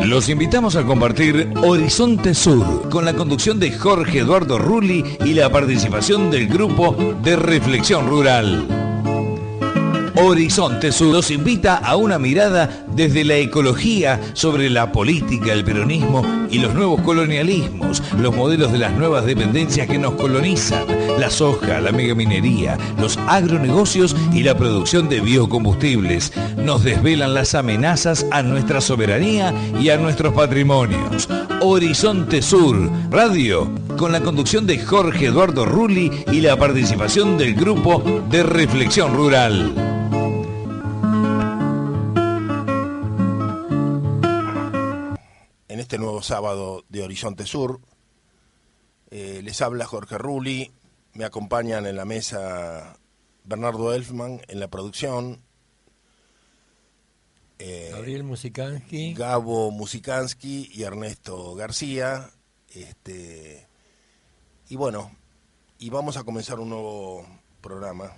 Los invitamos a compartir Horizonte Sur con la conducción de Jorge Eduardo Rulli y la participación del grupo de Reflexión Rural. Horizonte Sur nos invita a una mirada desde la ecología sobre la política, el peronismo y los nuevos colonialismos, los modelos de las nuevas dependencias que nos colonizan, la soja, la megaminería, los agronegocios y la producción de biocombustibles. Nos desvelan las amenazas a nuestra soberanía y a nuestros patrimonios. Horizonte Sur, radio, con la conducción de Jorge Eduardo Rulli y la participación del grupo de Reflexión Rural. En este nuevo sábado de Horizonte Sur, les habla Jorge Rulli, me acompañan en la mesa Bernardo Elfman en la producción, Gabriel Musikansky, Gabo Musikansky y Ernesto García, y bueno, y vamos a comenzar un nuevo programa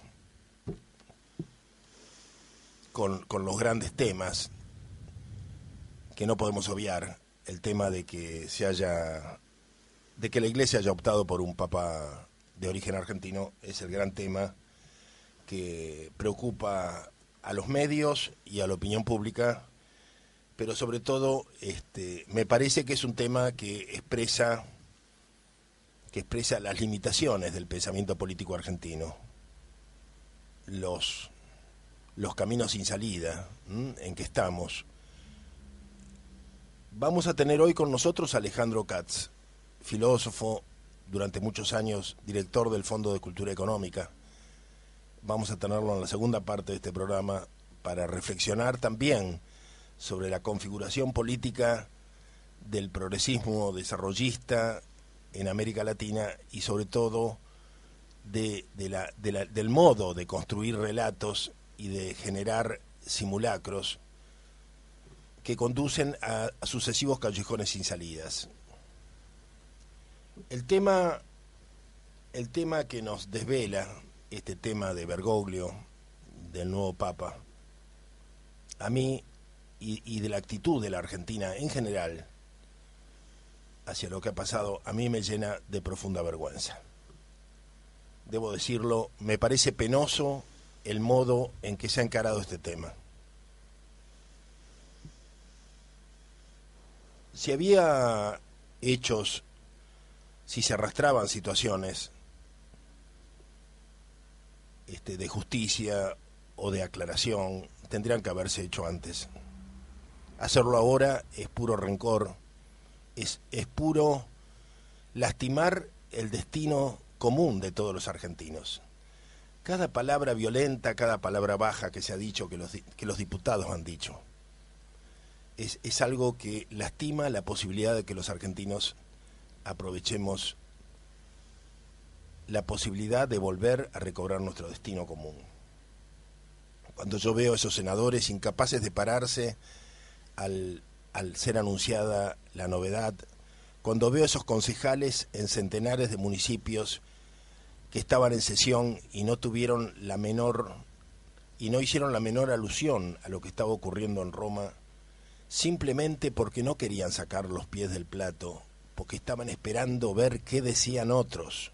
con los grandes temas que no podemos obviar. El tema de que la Iglesia haya optado por un papa de origen argentino es el gran tema que preocupa a los medios y a la opinión pública, pero sobre todo me parece que es un tema que expresa las limitaciones del pensamiento político argentino, los caminos sin salida en que estamos. Vamos a tener hoy con nosotros a Alejandro Katz, filósofo, durante muchos años director del Fondo de Cultura Económica. Vamos a tenerlo en la segunda parte de este programa para reflexionar también sobre la configuración política del progresismo desarrollista en América Latina y sobre todo del modo de construir relatos y de generar simulacros que conducen a sucesivos callejones sin salidas. El tema que nos desvela, este tema de Bergoglio, del nuevo Papa, a mí, y de la actitud de la Argentina en general, hacia lo que ha pasado, a mí me llena de profunda vergüenza. Debo decirlo, me parece penoso el modo en que se ha encarado este tema. Si había hechos, si se arrastraban situaciones de justicia o de aclaración, tendrían que haberse hecho antes. Hacerlo ahora es puro rencor, es puro lastimar el destino común de todos los argentinos. Cada palabra violenta, cada palabra baja que se ha dicho, que los diputados han dicho, es algo que lastima la posibilidad de que los argentinos aprovechemos la posibilidad de volver a recobrar nuestro destino común. Cuando yo veo a esos senadores incapaces de pararse al ser anunciada la novedad, cuando veo a esos concejales en centenares de municipios que estaban en sesión y no hicieron la menor alusión a lo que estaba ocurriendo en Roma, simplemente porque no querían sacar los pies del plato, porque estaban esperando ver qué decían otros.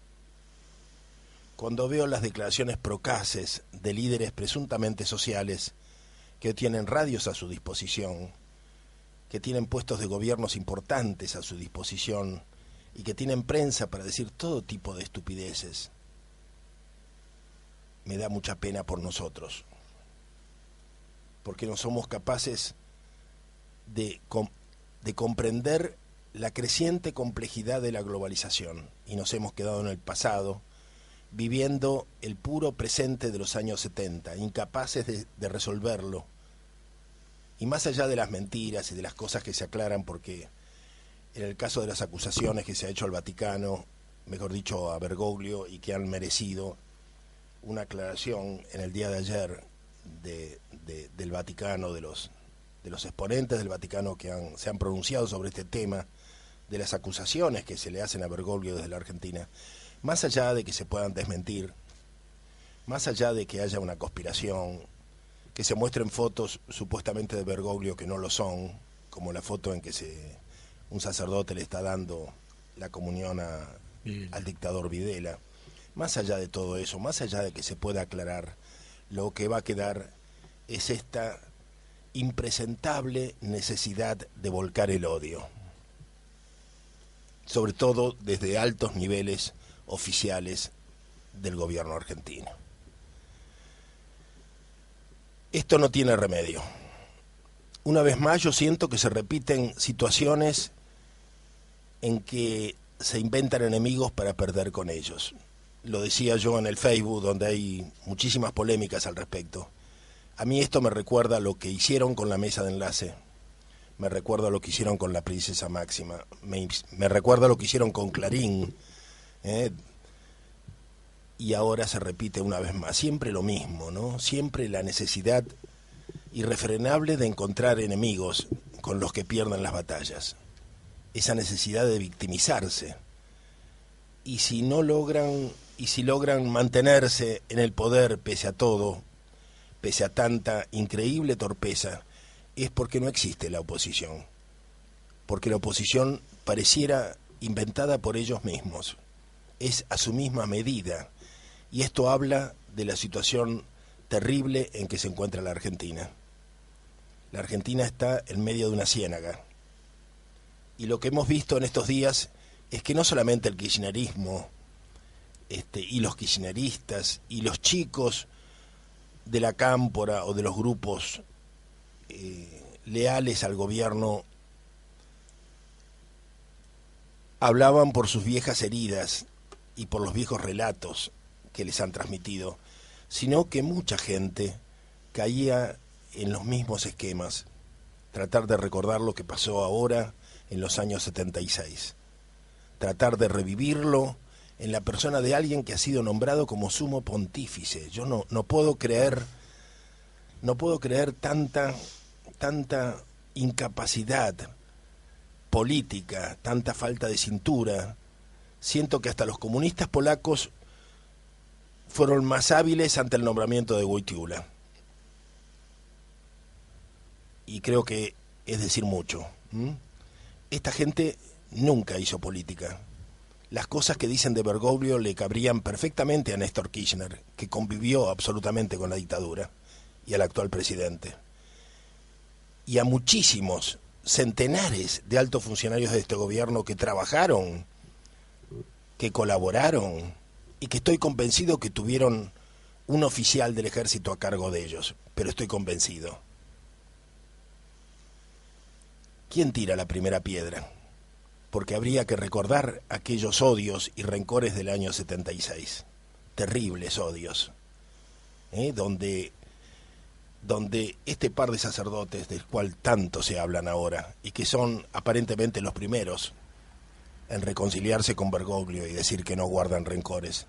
Cuando veo las declaraciones procaces de líderes presuntamente sociales que tienen radios a su disposición, que tienen puestos de gobiernos importantes a su disposición y que tienen prensa para decir todo tipo de estupideces, me da mucha pena por nosotros, porque no somos capaces de comprender la creciente complejidad de la globalización y nos hemos quedado en el pasado viviendo el puro presente de los años 70, incapaces de resolverlo. Y más allá de las mentiras y de las cosas que se aclaran, porque en el caso de las acusaciones que se ha hecho al Vaticano, mejor dicho a Bergoglio, y que han merecido una aclaración en el día de ayer del Vaticano, de los exponentes del Vaticano que se han pronunciado sobre este tema, de las acusaciones que se le hacen a Bergoglio desde la Argentina, más allá de que se puedan desmentir, más allá de que haya una conspiración, que se muestren fotos supuestamente de Bergoglio que no lo son, como la foto en que un sacerdote le está dando la comunión al dictador Videla. Más allá de todo eso, más allá de que se pueda aclarar, lo que va a quedar es esta impresentable necesidad de volcar el odio, sobre todo desde altos niveles oficiales del gobierno argentino. Esto no tiene remedio. Una vez más yo siento que se repiten situaciones en que se inventan enemigos para perder con ellos. Lo decía yo en el Facebook, donde hay muchísimas polémicas al respecto. A mí esto me recuerda a lo que hicieron con la mesa de enlace, me recuerda a lo que hicieron con la Princesa Máxima, me recuerda a lo que hicieron con Clarín, y ahora se repite una vez más, siempre lo mismo, ¿no? Siempre la necesidad irrefrenable de encontrar enemigos con los que pierdan las batallas, esa necesidad de victimizarse, y si logran mantenerse en el poder pese a todo, pese a tanta increíble torpeza, es porque no existe la oposición, porque la oposición pareciera inventada por ellos mismos, es a su misma medida, y esto habla de la situación terrible en que se encuentra la Argentina. La Argentina está en medio de una ciénaga, y lo que hemos visto en estos días es que no solamente el kirchnerismo y los kirchneristas y los chicos de la cámpora o de los grupos leales al gobierno hablaban por sus viejas heridas y por los viejos relatos que les han transmitido, sino que mucha gente caía en los mismos esquemas, tratar de recordar lo que pasó ahora en los años 76, tratar de revivirlo en la persona de alguien que ha sido nombrado como sumo pontífice. Yo no puedo creer tanta incapacidad política, tanta falta de cintura. Siento que hasta los comunistas polacos fueron más hábiles ante el nombramiento de Wojtyła. Y creo que es decir mucho. Esta gente nunca hizo política. Las cosas que dicen de Bergoglio le cabrían perfectamente a Néstor Kirchner, que convivió absolutamente con la dictadura, y al actual presidente. Y a muchísimos, centenares de altos funcionarios de este gobierno que trabajaron, que colaboraron, y que estoy convencido que tuvieron un oficial del ejército a cargo de ellos, pero estoy convencido. ¿Quién tira la primera piedra? Porque habría que recordar aquellos odios y rencores del año 76, terribles odios, donde este par de sacerdotes del cual tanto se hablan ahora, y que son aparentemente los primeros en reconciliarse con Bergoglio y decir que no guardan rencores,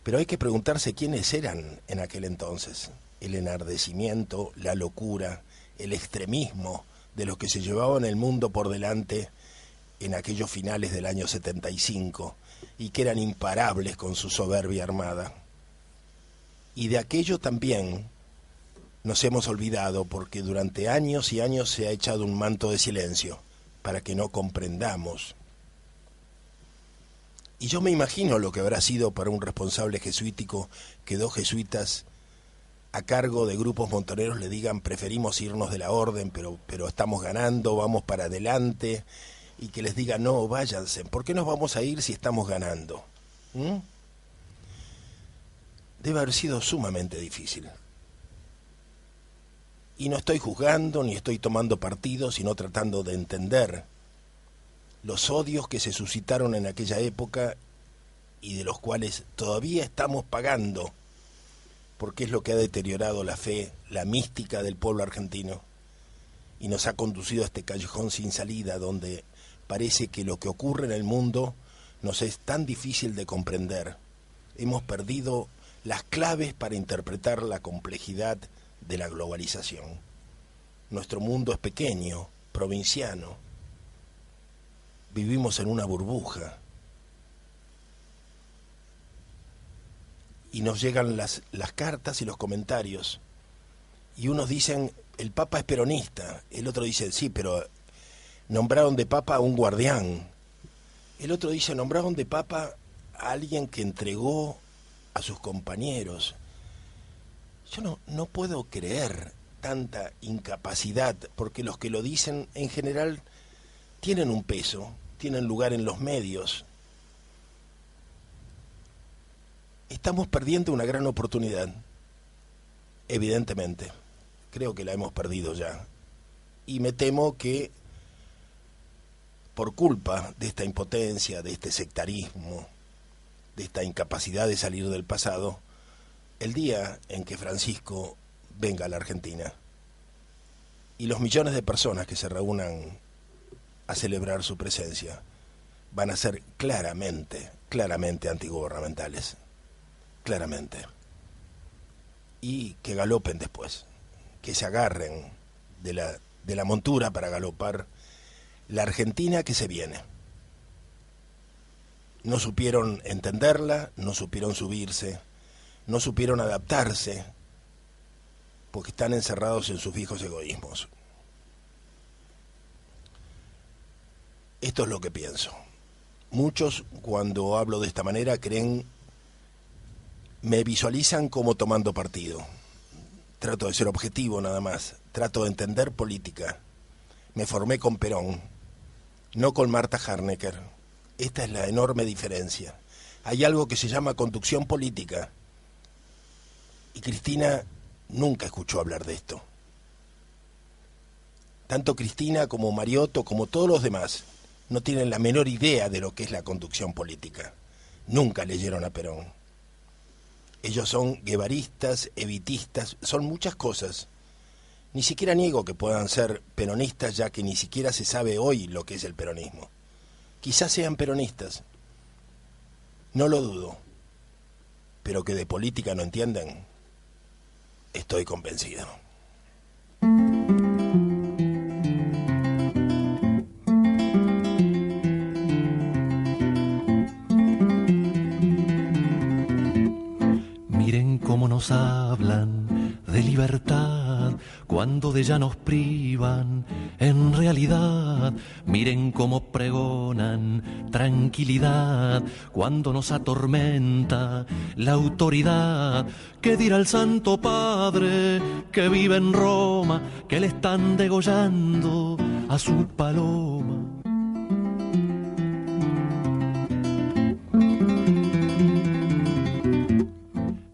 pero hay que preguntarse quiénes eran en aquel entonces, el enardecimiento, la locura, el extremismo de los que se llevaban el mundo por delante en aquellos finales del año 75 y que eran imparables con su soberbia armada. Y de aquello también nos hemos olvidado porque durante años y años se ha echado un manto de silencio para que no comprendamos. Y yo me imagino lo que habrá sido para un responsable jesuítico que dos jesuitas a cargo de grupos montoneros le digan preferimos irnos de la orden, pero estamos ganando, vamos para adelante, y que les diga no, váyanse, ¿por qué nos vamos a ir si estamos ganando? Debe haber sido sumamente difícil. Y no estoy juzgando ni estoy tomando partido, sino tratando de entender los odios que se suscitaron en aquella época y de los cuales todavía estamos pagando, porque es lo que ha deteriorado la fe, la mística del pueblo argentino, y nos ha conducido a este callejón sin salida, donde parece que lo que ocurre en el mundo nos es tan difícil de comprender. Hemos perdido las claves para interpretar la complejidad de la globalización. Nuestro mundo es pequeño, provinciano. Vivimos en una burbuja. Y nos llegan las cartas y los comentarios. Y unos dicen, el Papa es peronista. El otro dice, sí, pero nombraron de papa a un guardián. El otro dice, nombraron de papa a alguien que entregó a sus compañeros. Yo no puedo creer tanta incapacidad, porque los que lo dicen en general tienen un peso, tienen lugar en los medios. Estamos perdiendo una gran oportunidad, evidentemente. Creo que la hemos perdido ya. Y me temo que por culpa de esta impotencia, de este sectarismo, de esta incapacidad de salir del pasado, el día en que Francisco venga a la Argentina y los millones de personas que se reúnan a celebrar su presencia van a ser claramente antigubernamentales, claramente, y que galopen después, que se agarren de la montura para galopar la Argentina que se viene. No supieron entenderla, no supieron subirse, no supieron adaptarse, porque están encerrados en sus viejos egoísmos. Esto es lo que pienso. Muchos, cuando hablo de esta manera, me visualizan como tomando partido. Trato de ser objetivo nada más, trato de entender política. Me formé con Perón, no con Marta Harnecker. Esta es la enorme diferencia. Hay algo que se llama conducción política, y Cristina nunca escuchó hablar de esto. Tanto Cristina como Mariotto, como todos los demás, no tienen la menor idea de lo que es la conducción política. Nunca leyeron a Perón. Ellos son guevaristas, evitistas, son muchas cosas. Ni siquiera niego que puedan ser peronistas, ya que ni siquiera se sabe hoy lo que es el peronismo. Quizás sean peronistas, no lo dudo, pero que de política no entienden, estoy convencido. Miren cómo nos hablan de libertad cuando de ella nos privan. En realidad, miren cómo pregonan tranquilidad cuando nos atormenta la autoridad. ¿Qué dirá el Santo Padre que vive en Roma, que le están degollando a su paloma?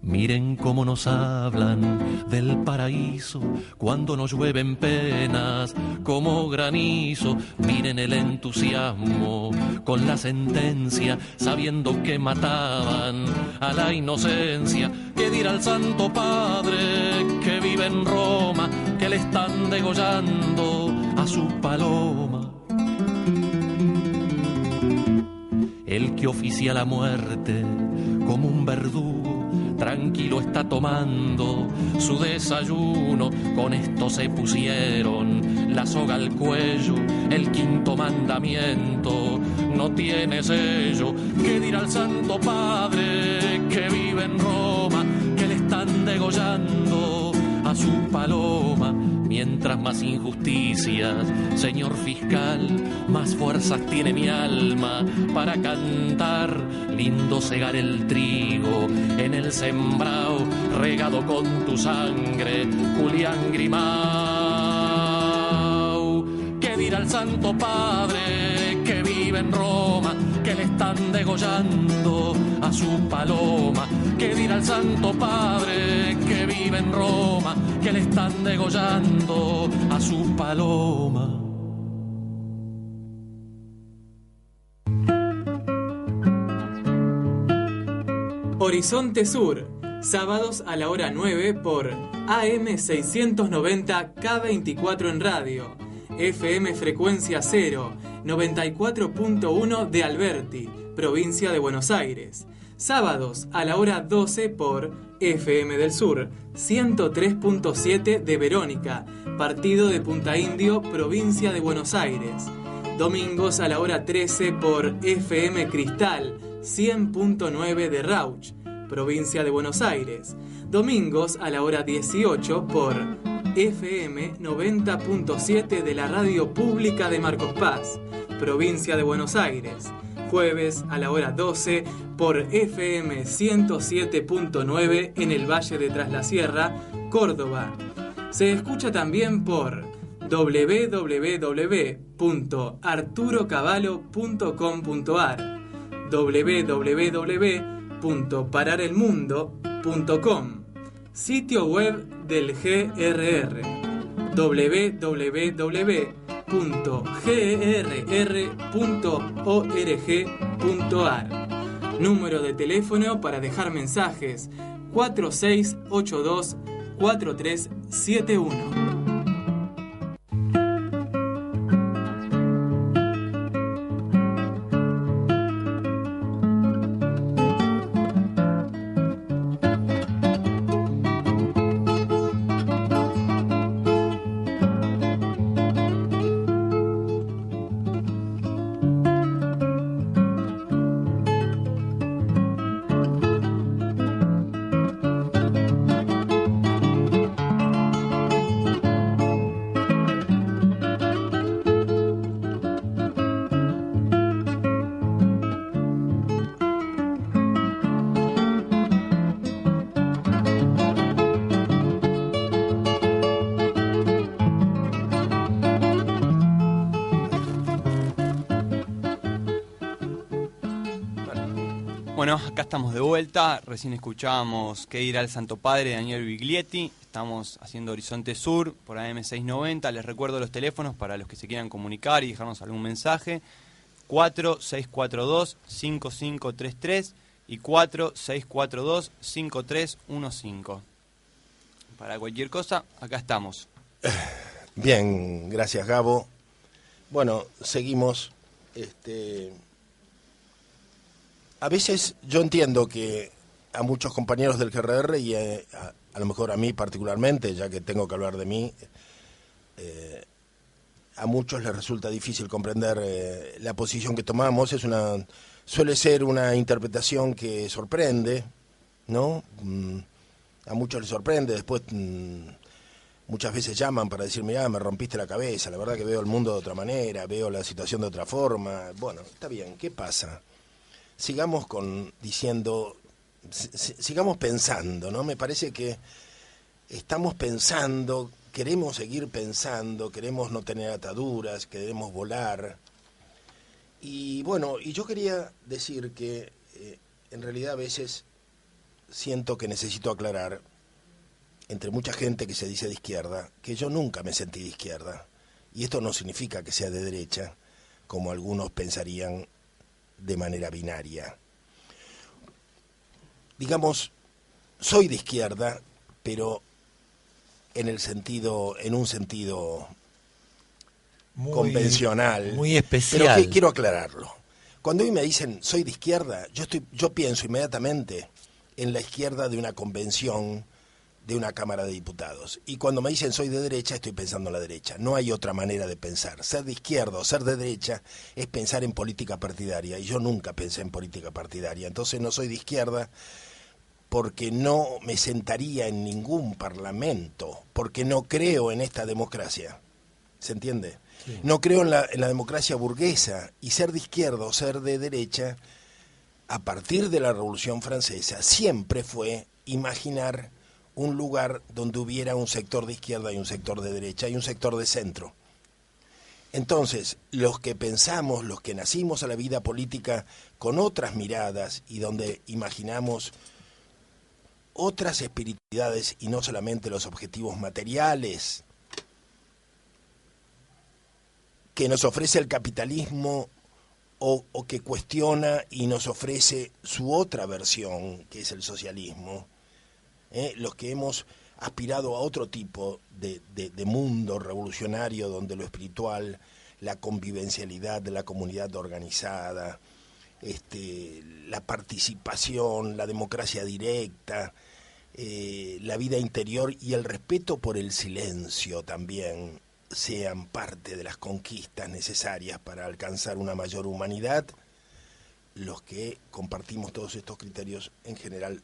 Miren cómo nos hablan del paraíso cuando nos llueven penas como granizo. Miren el entusiasmo con la sentencia, sabiendo que mataban a la inocencia. ¿Qué dirá el Santo Padre que vive en Roma, que le están degollando a su paloma? El que oficia la muerte como un verdugo, tranquilo está tomando su desayuno. Con esto se pusieron la soga al cuello, el quinto mandamiento no tiene sello. ¿Qué dirá el Santo Padre que vive en Roma, que le están degollando a su paloma? Mientras más injusticias, señor fiscal, más fuerzas tiene mi alma para cantar. Lindo segar el trigo en el sembrado, regado con tu sangre, Julián Grimau. ¿Qué dirá el Santo Padre que vive en Roma, que le están degollando a su paloma? ¿Qué dirá el Santo Padre que vive en Roma, que le están degollando a su paloma? Horizonte Sur, sábados a la hora 9 por AM 690 K24 en radio, FM Frecuencia 0, 94.1 de Alberti, provincia de Buenos Aires. Sábados a la hora 12 por FM del Sur, 103.7 de Verónica, partido de Punta Indio, provincia de Buenos Aires. Domingos a la hora 13 por FM Cristal, 100.9 de Rauch, provincia de Buenos Aires. Domingos a la hora 18 por FM 90.7 de la Radio Pública de Marcos Paz, provincia de Buenos Aires. Jueves a la hora 12 por FM 107.9 en el Valle de Tras la Sierra, Córdoba. Se escucha también por www.arturocavallo.com.ar, www.pararelmundo.com, sitio web del GRR, www.grr.org.ar. Número de teléfono para dejar mensajes: 4682-4371. Bueno, acá estamos de vuelta. Recién escuchábamos ¿Qué dirá el Santo Padre? De Daniel Biglietti. Estamos haciendo Horizonte Sur por AM690. Les recuerdo los teléfonos para los que se quieran comunicar y dejarnos algún mensaje: 4642-5533 y 4642-5315. Para cualquier cosa, acá estamos. Bien, gracias, Gabo. Bueno, seguimos. A veces yo entiendo que a muchos compañeros del GRR y a lo mejor a mí particularmente, ya que tengo que hablar de mí, a muchos les resulta difícil comprender la posición que tomamos. Suele ser una interpretación que sorprende, ¿no? A muchos les sorprende. Después muchas veces llaman para decir: mirá, me rompiste la cabeza, la verdad que veo el mundo de otra manera, veo la situación de otra forma. Bueno, está bien, ¿qué pasa? Sigamos sigamos pensando, ¿no? Me parece que estamos pensando, queremos seguir pensando, queremos no tener ataduras, queremos volar. Y bueno, y yo quería decir que en realidad a veces siento que necesito aclarar, entre mucha gente que se dice de izquierda, que yo nunca me sentí de izquierda. Y esto no significa que sea de derecha, como algunos pensarían de manera binaria. Digamos, soy de izquierda, pero en un sentido muy convencional, muy especial. Pero quiero aclararlo. Cuando hoy me dicen soy de izquierda, yo pienso inmediatamente en la izquierda de una convención, de una Cámara de Diputados. Y cuando me dicen soy de derecha, estoy pensando en la derecha. No hay otra manera de pensar. Ser de izquierda o ser de derecha es pensar en política partidaria. Y yo nunca pensé en política partidaria. Entonces no soy de izquierda porque no me sentaría en ningún parlamento, porque no creo en esta democracia. ¿Se entiende? Sí. No creo en la democracia burguesa. Y ser de izquierda o ser de derecha, a partir de la Revolución Francesa, siempre fue imaginar un lugar donde hubiera un sector de izquierda y un sector de derecha y un sector de centro. Entonces, los que pensamos, los que nacimos a la vida política con otras miradas y donde imaginamos otras espiritualidades y no solamente los objetivos materiales que nos ofrece el capitalismo o que cuestiona y nos ofrece su otra versión, que es el socialismo, los que hemos aspirado a otro tipo de mundo revolucionario donde lo espiritual, la convivencialidad de la comunidad organizada, la participación, la democracia directa, la vida interior y el respeto por el silencio también sean parte de las conquistas necesarias para alcanzar una mayor humanidad. Los que compartimos todos estos criterios en general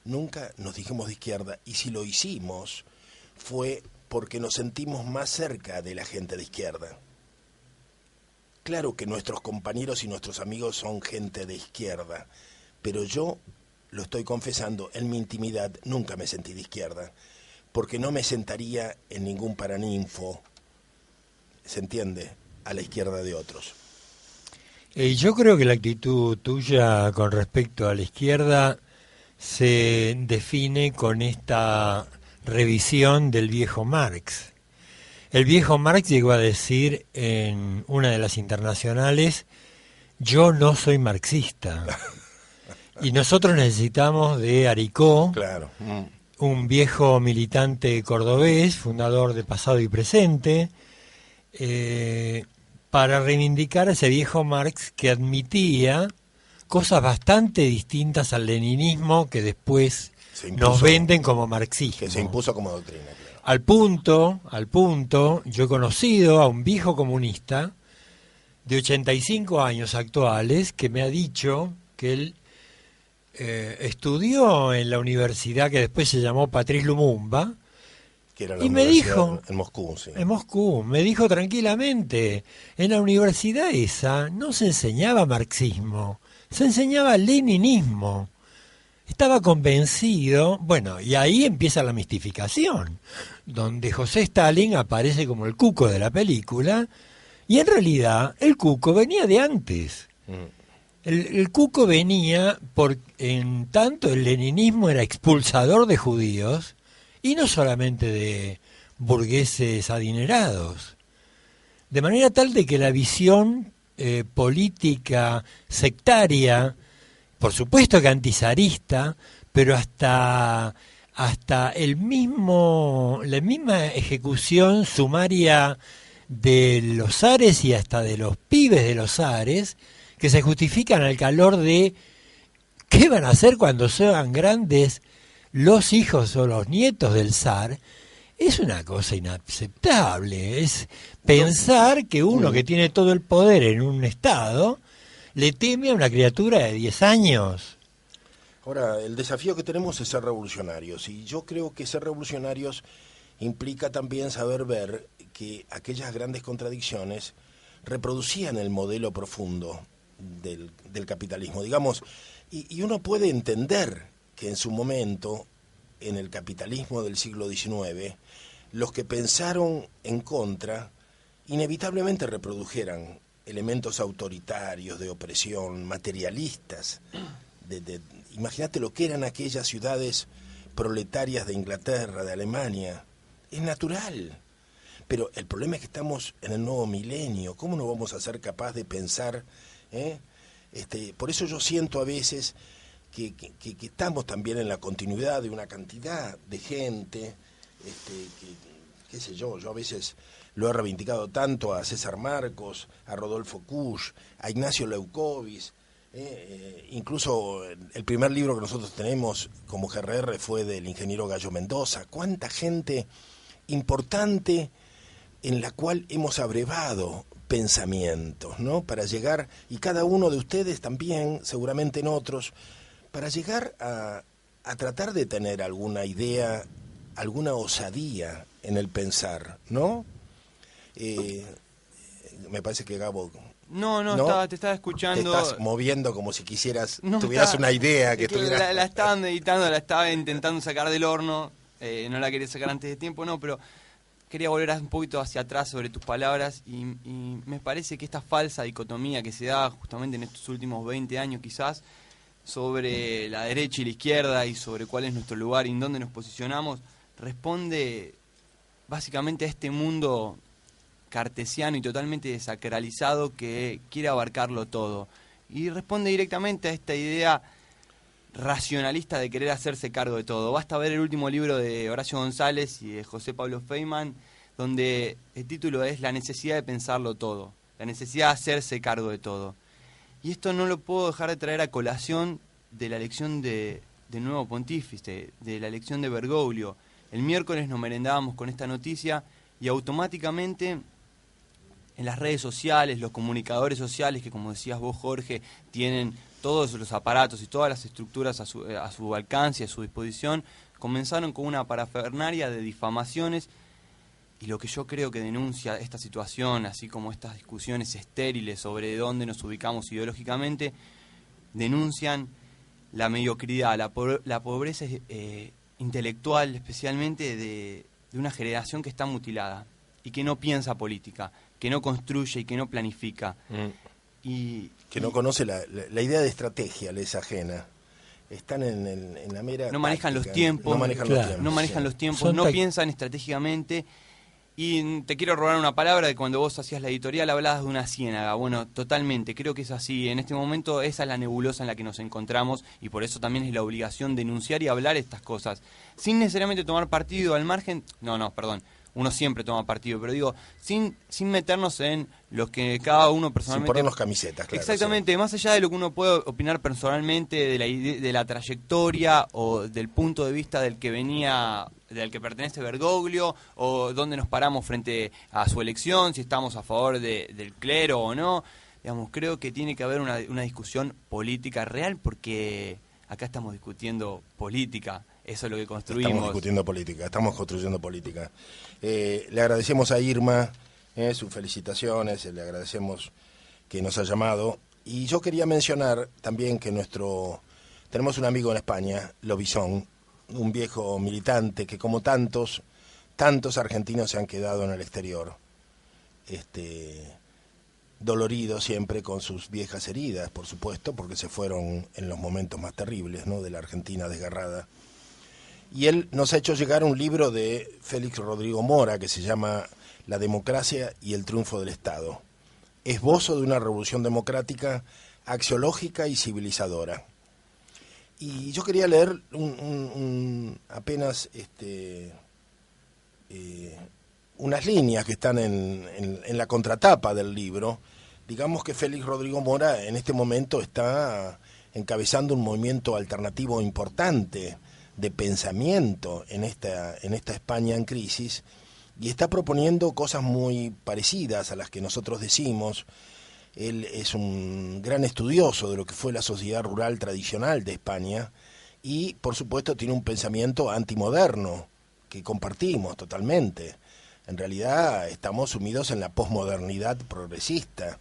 nunca nos dijimos de izquierda, y si lo hicimos fue porque nos sentimos más cerca de la gente de izquierda. Claro que nuestros compañeros y nuestros amigos son gente de izquierda, pero yo, lo estoy confesando, en mi intimidad nunca me sentí de izquierda, porque no me sentaría en ningún paraninfo, ¿se entiende?, a la izquierda de otros. Yo creo que la actitud tuya con respecto a la izquierda se define con esta revisión del viejo Marx. El viejo Marx llegó a decir en una de las internacionales: yo no soy marxista. Y nosotros necesitamos de Aricó, Claro. un viejo militante cordobés, fundador de Pasado y Presente, para reivindicar a ese viejo Marx que admitía cosas bastante distintas al leninismo que después nos venden como marxismo. Que se impuso como doctrina, claro. Al punto, yo he conocido a un viejo comunista de 85 años actuales que me ha dicho que él estudió en la universidad que después se llamó Patrice Lumumba, Que era la y me dijo, en Moscú, sí. en Moscú, me dijo tranquilamente, en la universidad esa no se enseñaba marxismo, se enseñaba leninismo. Estaba convencido, bueno, y ahí empieza la mistificación, donde José Stalin aparece como el cuco de la película, y en realidad el cuco venía de antes. El cuco venía en tanto el leninismo era expulsador de judíos, y no solamente de burgueses adinerados, de manera tal de que la visión política sectaria, por supuesto que antizarista, pero hasta la misma ejecución sumaria de los zares y hasta de los pibes de los zares, que se justifican al calor de qué van a hacer cuando sean grandes los hijos o los nietos del zar, es una cosa inaceptable. Es pensar que uno que tiene todo el poder en un estado le teme a una criatura de 10 años. Ahora, el desafío que tenemos es ser revolucionarios, y yo creo que ser revolucionarios implica también saber ver que aquellas grandes contradicciones reproducían el modelo profundo del capitalismo, digamos, y uno puede entender que en su momento, en el capitalismo del siglo XIX, los que pensaron en contra inevitablemente reprodujeran elementos autoritarios, de opresión, materialistas. Imagínate lo que eran aquellas ciudades proletarias de Inglaterra, de Alemania. Es natural. Pero el problema es que estamos en el nuevo milenio. ¿Cómo no vamos a ser capaces de pensar? Por eso yo siento a veces que estamos también en la continuidad de una cantidad de gente, qué sé yo a veces lo he reivindicado tanto a César Marcos, a Rodolfo Kusch, a Ignacio Leucovis, incluso el primer libro que nosotros tenemos como GRR fue del ingeniero Gallo Mendoza. Cuánta gente importante en la cual hemos abrevado pensamientos, ¿no? Para llegar, y cada uno de ustedes también, seguramente en otros, para llegar a tratar de tener alguna idea, alguna osadía en el pensar, ¿no? Me parece que Gabo... Te estaba escuchando. Te estás moviendo como si tuvieras una idea. La estaba meditando, la estaba intentando sacar del horno, no la quería sacar antes de tiempo, pero quería volver un poquito hacia atrás sobre tus palabras, y me parece que esta falsa dicotomía que se da justamente en estos últimos 20 años quizás, sobre la derecha y la izquierda, y sobre cuál es nuestro lugar y en dónde nos posicionamos, responde básicamente a este mundo cartesiano y totalmente desacralizado que quiere abarcarlo todo, y responde directamente a esta idea racionalista de querer hacerse cargo de todo. Basta ver el último libro de Horacio González y de José Pablo Feynman, donde el título es La necesidad de pensarlo todo, la necesidad de hacerse cargo de todo. Y esto no lo puedo dejar de traer a colación de la elección del nuevo pontífice, de la elección de Bergoglio. El miércoles nos merendábamos con esta noticia y automáticamente en las redes sociales, los comunicadores sociales, que como decías vos, Jorge, tienen todos los aparatos y todas las estructuras a su alcance, a su disposición, comenzaron con una parafernaria de difamaciones Y lo que yo creo que denuncia esta situación, así como estas discusiones estériles sobre dónde nos ubicamos ideológicamente, denuncian la mediocridad, la pobreza intelectual, especialmente de una generación que está mutilada y que no piensa política, que no construye y que no planifica. Y que no conoce la idea de estrategia, les ajena. Están en la mera no manejan táctica, los tiempos, no manejan los tiempos, no manejan sí. los tiempos, no piensan estratégicamente. Y te quiero robar una palabra de cuando vos hacías la editorial hablabas de una ciénaga. Bueno, totalmente, creo que es así. En este momento esa es la nebulosa en la que nos encontramos y por eso también es la obligación denunciar y hablar estas cosas. Sin necesariamente tomar partido al margen, perdón, uno siempre toma partido, pero digo, sin meternos en los que cada uno personalmente... Sin ponernos camisetas, claro. Exactamente, sí. Más allá de lo que uno puede opinar personalmente, de la trayectoria o del punto de vista del que pertenece Bergoglio, o dónde nos paramos frente a su elección, si estamos a favor del clero o no. Digamos, creo que tiene que haber una discusión política real, porque acá estamos discutiendo política. Eso es lo que construimos. Estamos discutiendo política, estamos construyendo política. Le agradecemos a Irma sus felicitaciones, le agradecemos que nos ha llamado. Y yo quería mencionar también que tenemos un amigo en España, Lobizón, un viejo militante que como tantos argentinos se han quedado en el exterior, dolorido siempre con sus viejas heridas, por supuesto, porque se fueron en los momentos más terribles, ¿no?, de la Argentina desgarrada. Y él nos ha hecho llegar un libro de Félix Rodrigo Mora que se llama La democracia y el triunfo del Estado. Esbozo de una revolución democrática, axiológica y civilizadora. Y yo quería leer apenas unas líneas que están en la contratapa del libro. Digamos que Félix Rodrigo Mora en este momento está encabezando un movimiento alternativo importante de pensamiento en esta España en crisis, y está proponiendo cosas muy parecidas a las que nosotros decimos. Él es un gran estudioso de lo que fue la sociedad rural tradicional de España y, por supuesto, tiene un pensamiento antimoderno que compartimos totalmente. En realidad estamos sumidos en la posmodernidad progresista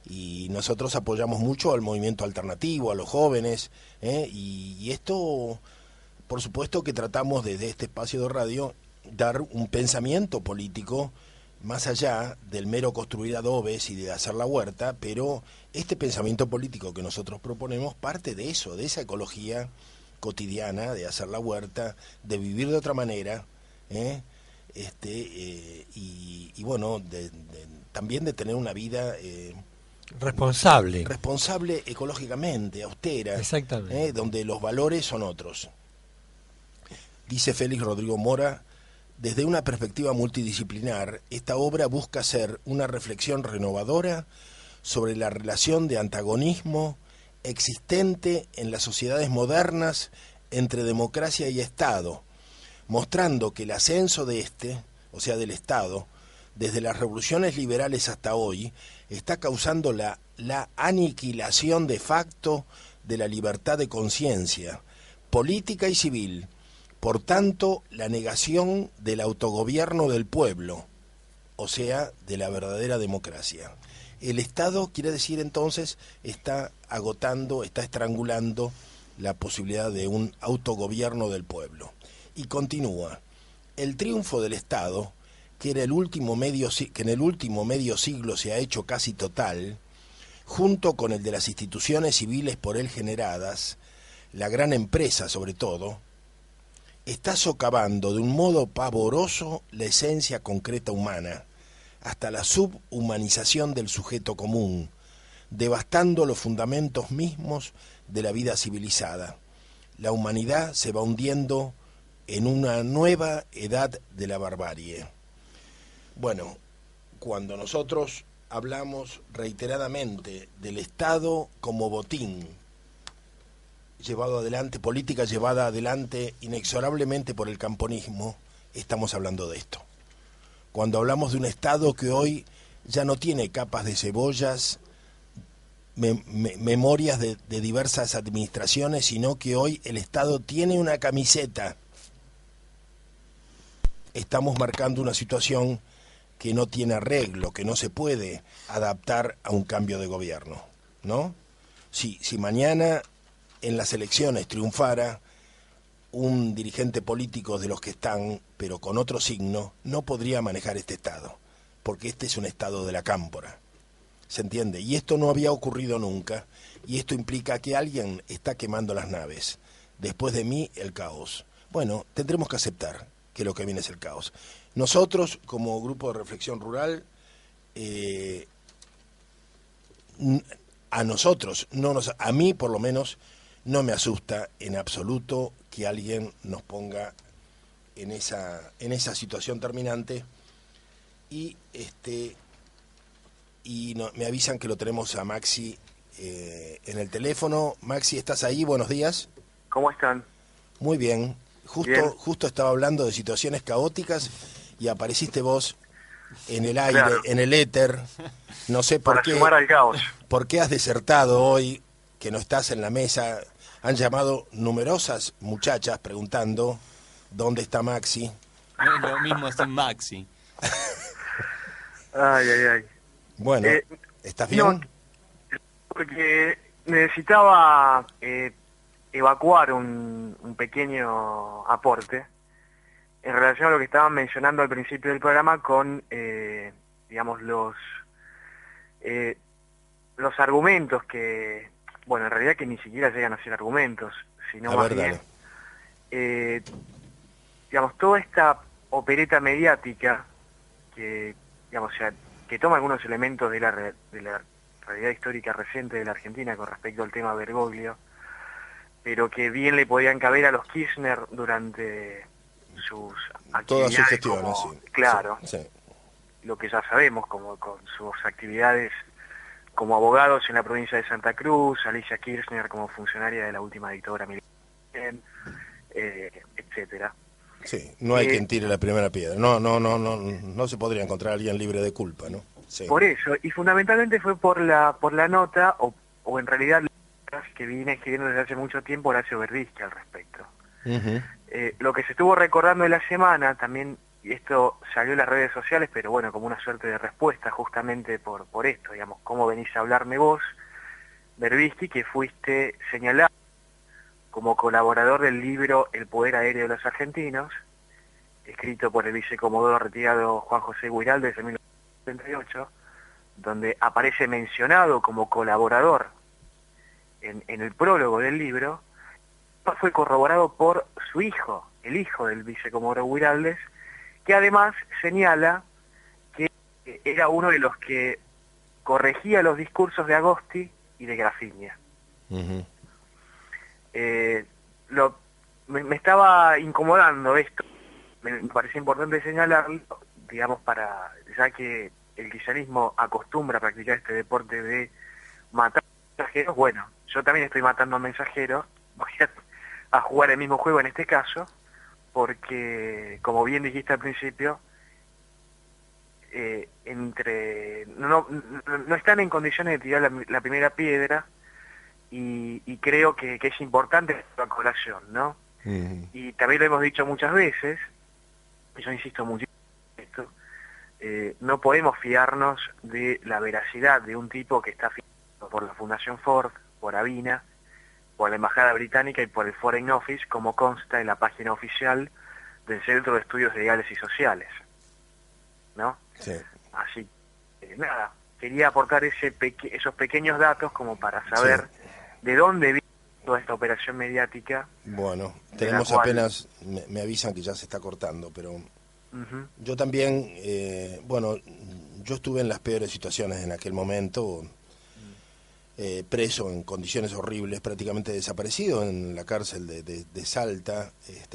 y nosotros apoyamos mucho al movimiento alternativo, a los jóvenes, y esto, por supuesto que tratamos desde este espacio de radio dar un pensamiento político más allá del mero construir adobes y de hacer la huerta, pero este pensamiento político que nosotros proponemos parte de eso, de esa ecología cotidiana, de hacer la huerta, de vivir de otra manera, y bueno, también de tener una vida responsable ecológicamente, austera, exactamente, donde los valores son otros. Dice Félix Rodrigo Mora: desde una perspectiva multidisciplinar, esta obra busca ser una reflexión renovadora sobre la relación de antagonismo existente en las sociedades modernas entre democracia y Estado, mostrando que el ascenso de o sea, del Estado, desde las revoluciones liberales hasta hoy, está causando la aniquilación de facto de la libertad de conciencia, política y civil. Por tanto, la negación del autogobierno del pueblo, o sea, de la verdadera democracia. El Estado, quiere decir entonces, está agotando, está estrangulando la posibilidad de un autogobierno del pueblo. Y continúa: el triunfo del Estado, que en el último medio siglo se ha hecho casi total, junto con el de las instituciones civiles por él generadas, la gran empresa sobre todo, está socavando de un modo pavoroso la esencia concreta humana, hasta la subhumanización del sujeto común, devastando los fundamentos mismos de la vida civilizada. La humanidad se va hundiendo en una nueva edad de la barbarie. Bueno, cuando nosotros hablamos reiteradamente del Estado como botín llevado adelante, política llevada adelante inexorablemente por el camponismo, estamos hablando de esto. Cuando hablamos de un Estado que hoy ya no tiene capas de cebollas, memorias de diversas administraciones, sino que hoy el Estado tiene una camiseta. estamos marcando una situación que no tiene arreglo, que no se puede adaptar a un cambio de gobierno, ¿no? Si mañana en las elecciones triunfara un dirigente político de los que están, pero con otro signo, no podría manejar este Estado, porque este es un Estado de la cámpora, ¿se entiende? Y esto no había ocurrido nunca, y esto implica que alguien está quemando las naves. Después de mí, el caos. Bueno, tendremos que aceptar que lo que viene es el caos. Nosotros, como grupo de reflexión rural, a nosotros, a mí por lo menos, no me asusta en absoluto que alguien nos ponga en esa situación terminante y me avisan que lo tenemos a Maxi en el teléfono. Maxi, ¿estás ahí? Buenos días. ¿Cómo están? Muy bien. Justo estaba hablando de situaciones caóticas y apareciste vos en el aire, claro, en el éter. No sé por qué. Para sumar al caos. ¿Por qué has desertado hoy, que no estás en la mesa? Han llamado numerosas muchachas preguntando dónde está Maxi. No es lo mismo sin Maxi. Ay. Bueno, ¿estás bien? No, porque necesitaba evacuar un pequeño aporte en relación a lo que estaban mencionando al principio del programa con, digamos, los argumentos que, bueno, en realidad que ni siquiera llegan a ser argumentos, sino más bien, digamos, toda esta opereta mediática que, digamos, o sea, que toma algunos elementos de la realidad histórica reciente de la Argentina con respecto al tema Bergoglio, pero que bien le podían caber a los Kirchner durante sus actividades. Todas sus gestiones, como, sí. Claro, sí. Lo que ya sabemos, como con sus actividades como abogados en la provincia de Santa Cruz, Alicia Kirchner como funcionaria de la última dictadura militar, etcétera. Sí, no hay quien tire la primera piedra. No se podría encontrar a alguien libre de culpa, ¿no? Sí. Por eso, y fundamentalmente fue por la nota, o en realidad que viene escribiendo desde hace mucho tiempo Horacio Verdisky al respecto. Uh-huh. Lo que se estuvo recordando en la semana, también, y esto salió en las redes sociales, pero bueno, como una suerte de respuesta justamente por esto, digamos, cómo venís a hablarme vos, Verdisky, que fuiste señalado como colaborador del libro El Poder Aéreo de los Argentinos, escrito por el vicecomodoro retirado Juan José Guiraldes en 1978, donde aparece mencionado como colaborador en el prólogo del libro, fue corroborado por su hijo, el hijo del vicecomodoro Guiraldes, que además señala que era uno de los que corregía los discursos de Agosti y de Grafiña. Uh-huh. Me estaba incomodando esto, me parecía importante señalarlo, digamos, ya que el kirchnerismo acostumbra a practicar este deporte de matar mensajeros. Bueno, yo también estoy matando mensajeros, voy a jugar el mismo juego en este caso, porque, como bien dijiste al principio, no están en condiciones de tirar la primera piedra, y creo que es importante la colación, ¿no? Uh-huh. Y también lo hemos dicho muchas veces, y yo insisto muchísimo en esto, no podemos fiarnos de la veracidad de un tipo que está firmado por la Fundación Ford, por Avina, por la Embajada Británica y por el Foreign Office, como consta en la página oficial del Centro de Estudios Legales y Sociales, ¿no? Sí. Así que, nada, quería aportar esos pequeños datos como para saber de dónde viene toda esta operación mediática. Bueno, tenemos apenas, me avisan que ya se está cortando, pero uh-huh. Yo también, yo estuve en las peores situaciones en aquel momento, preso en condiciones horribles, prácticamente desaparecido en la cárcel de Salta,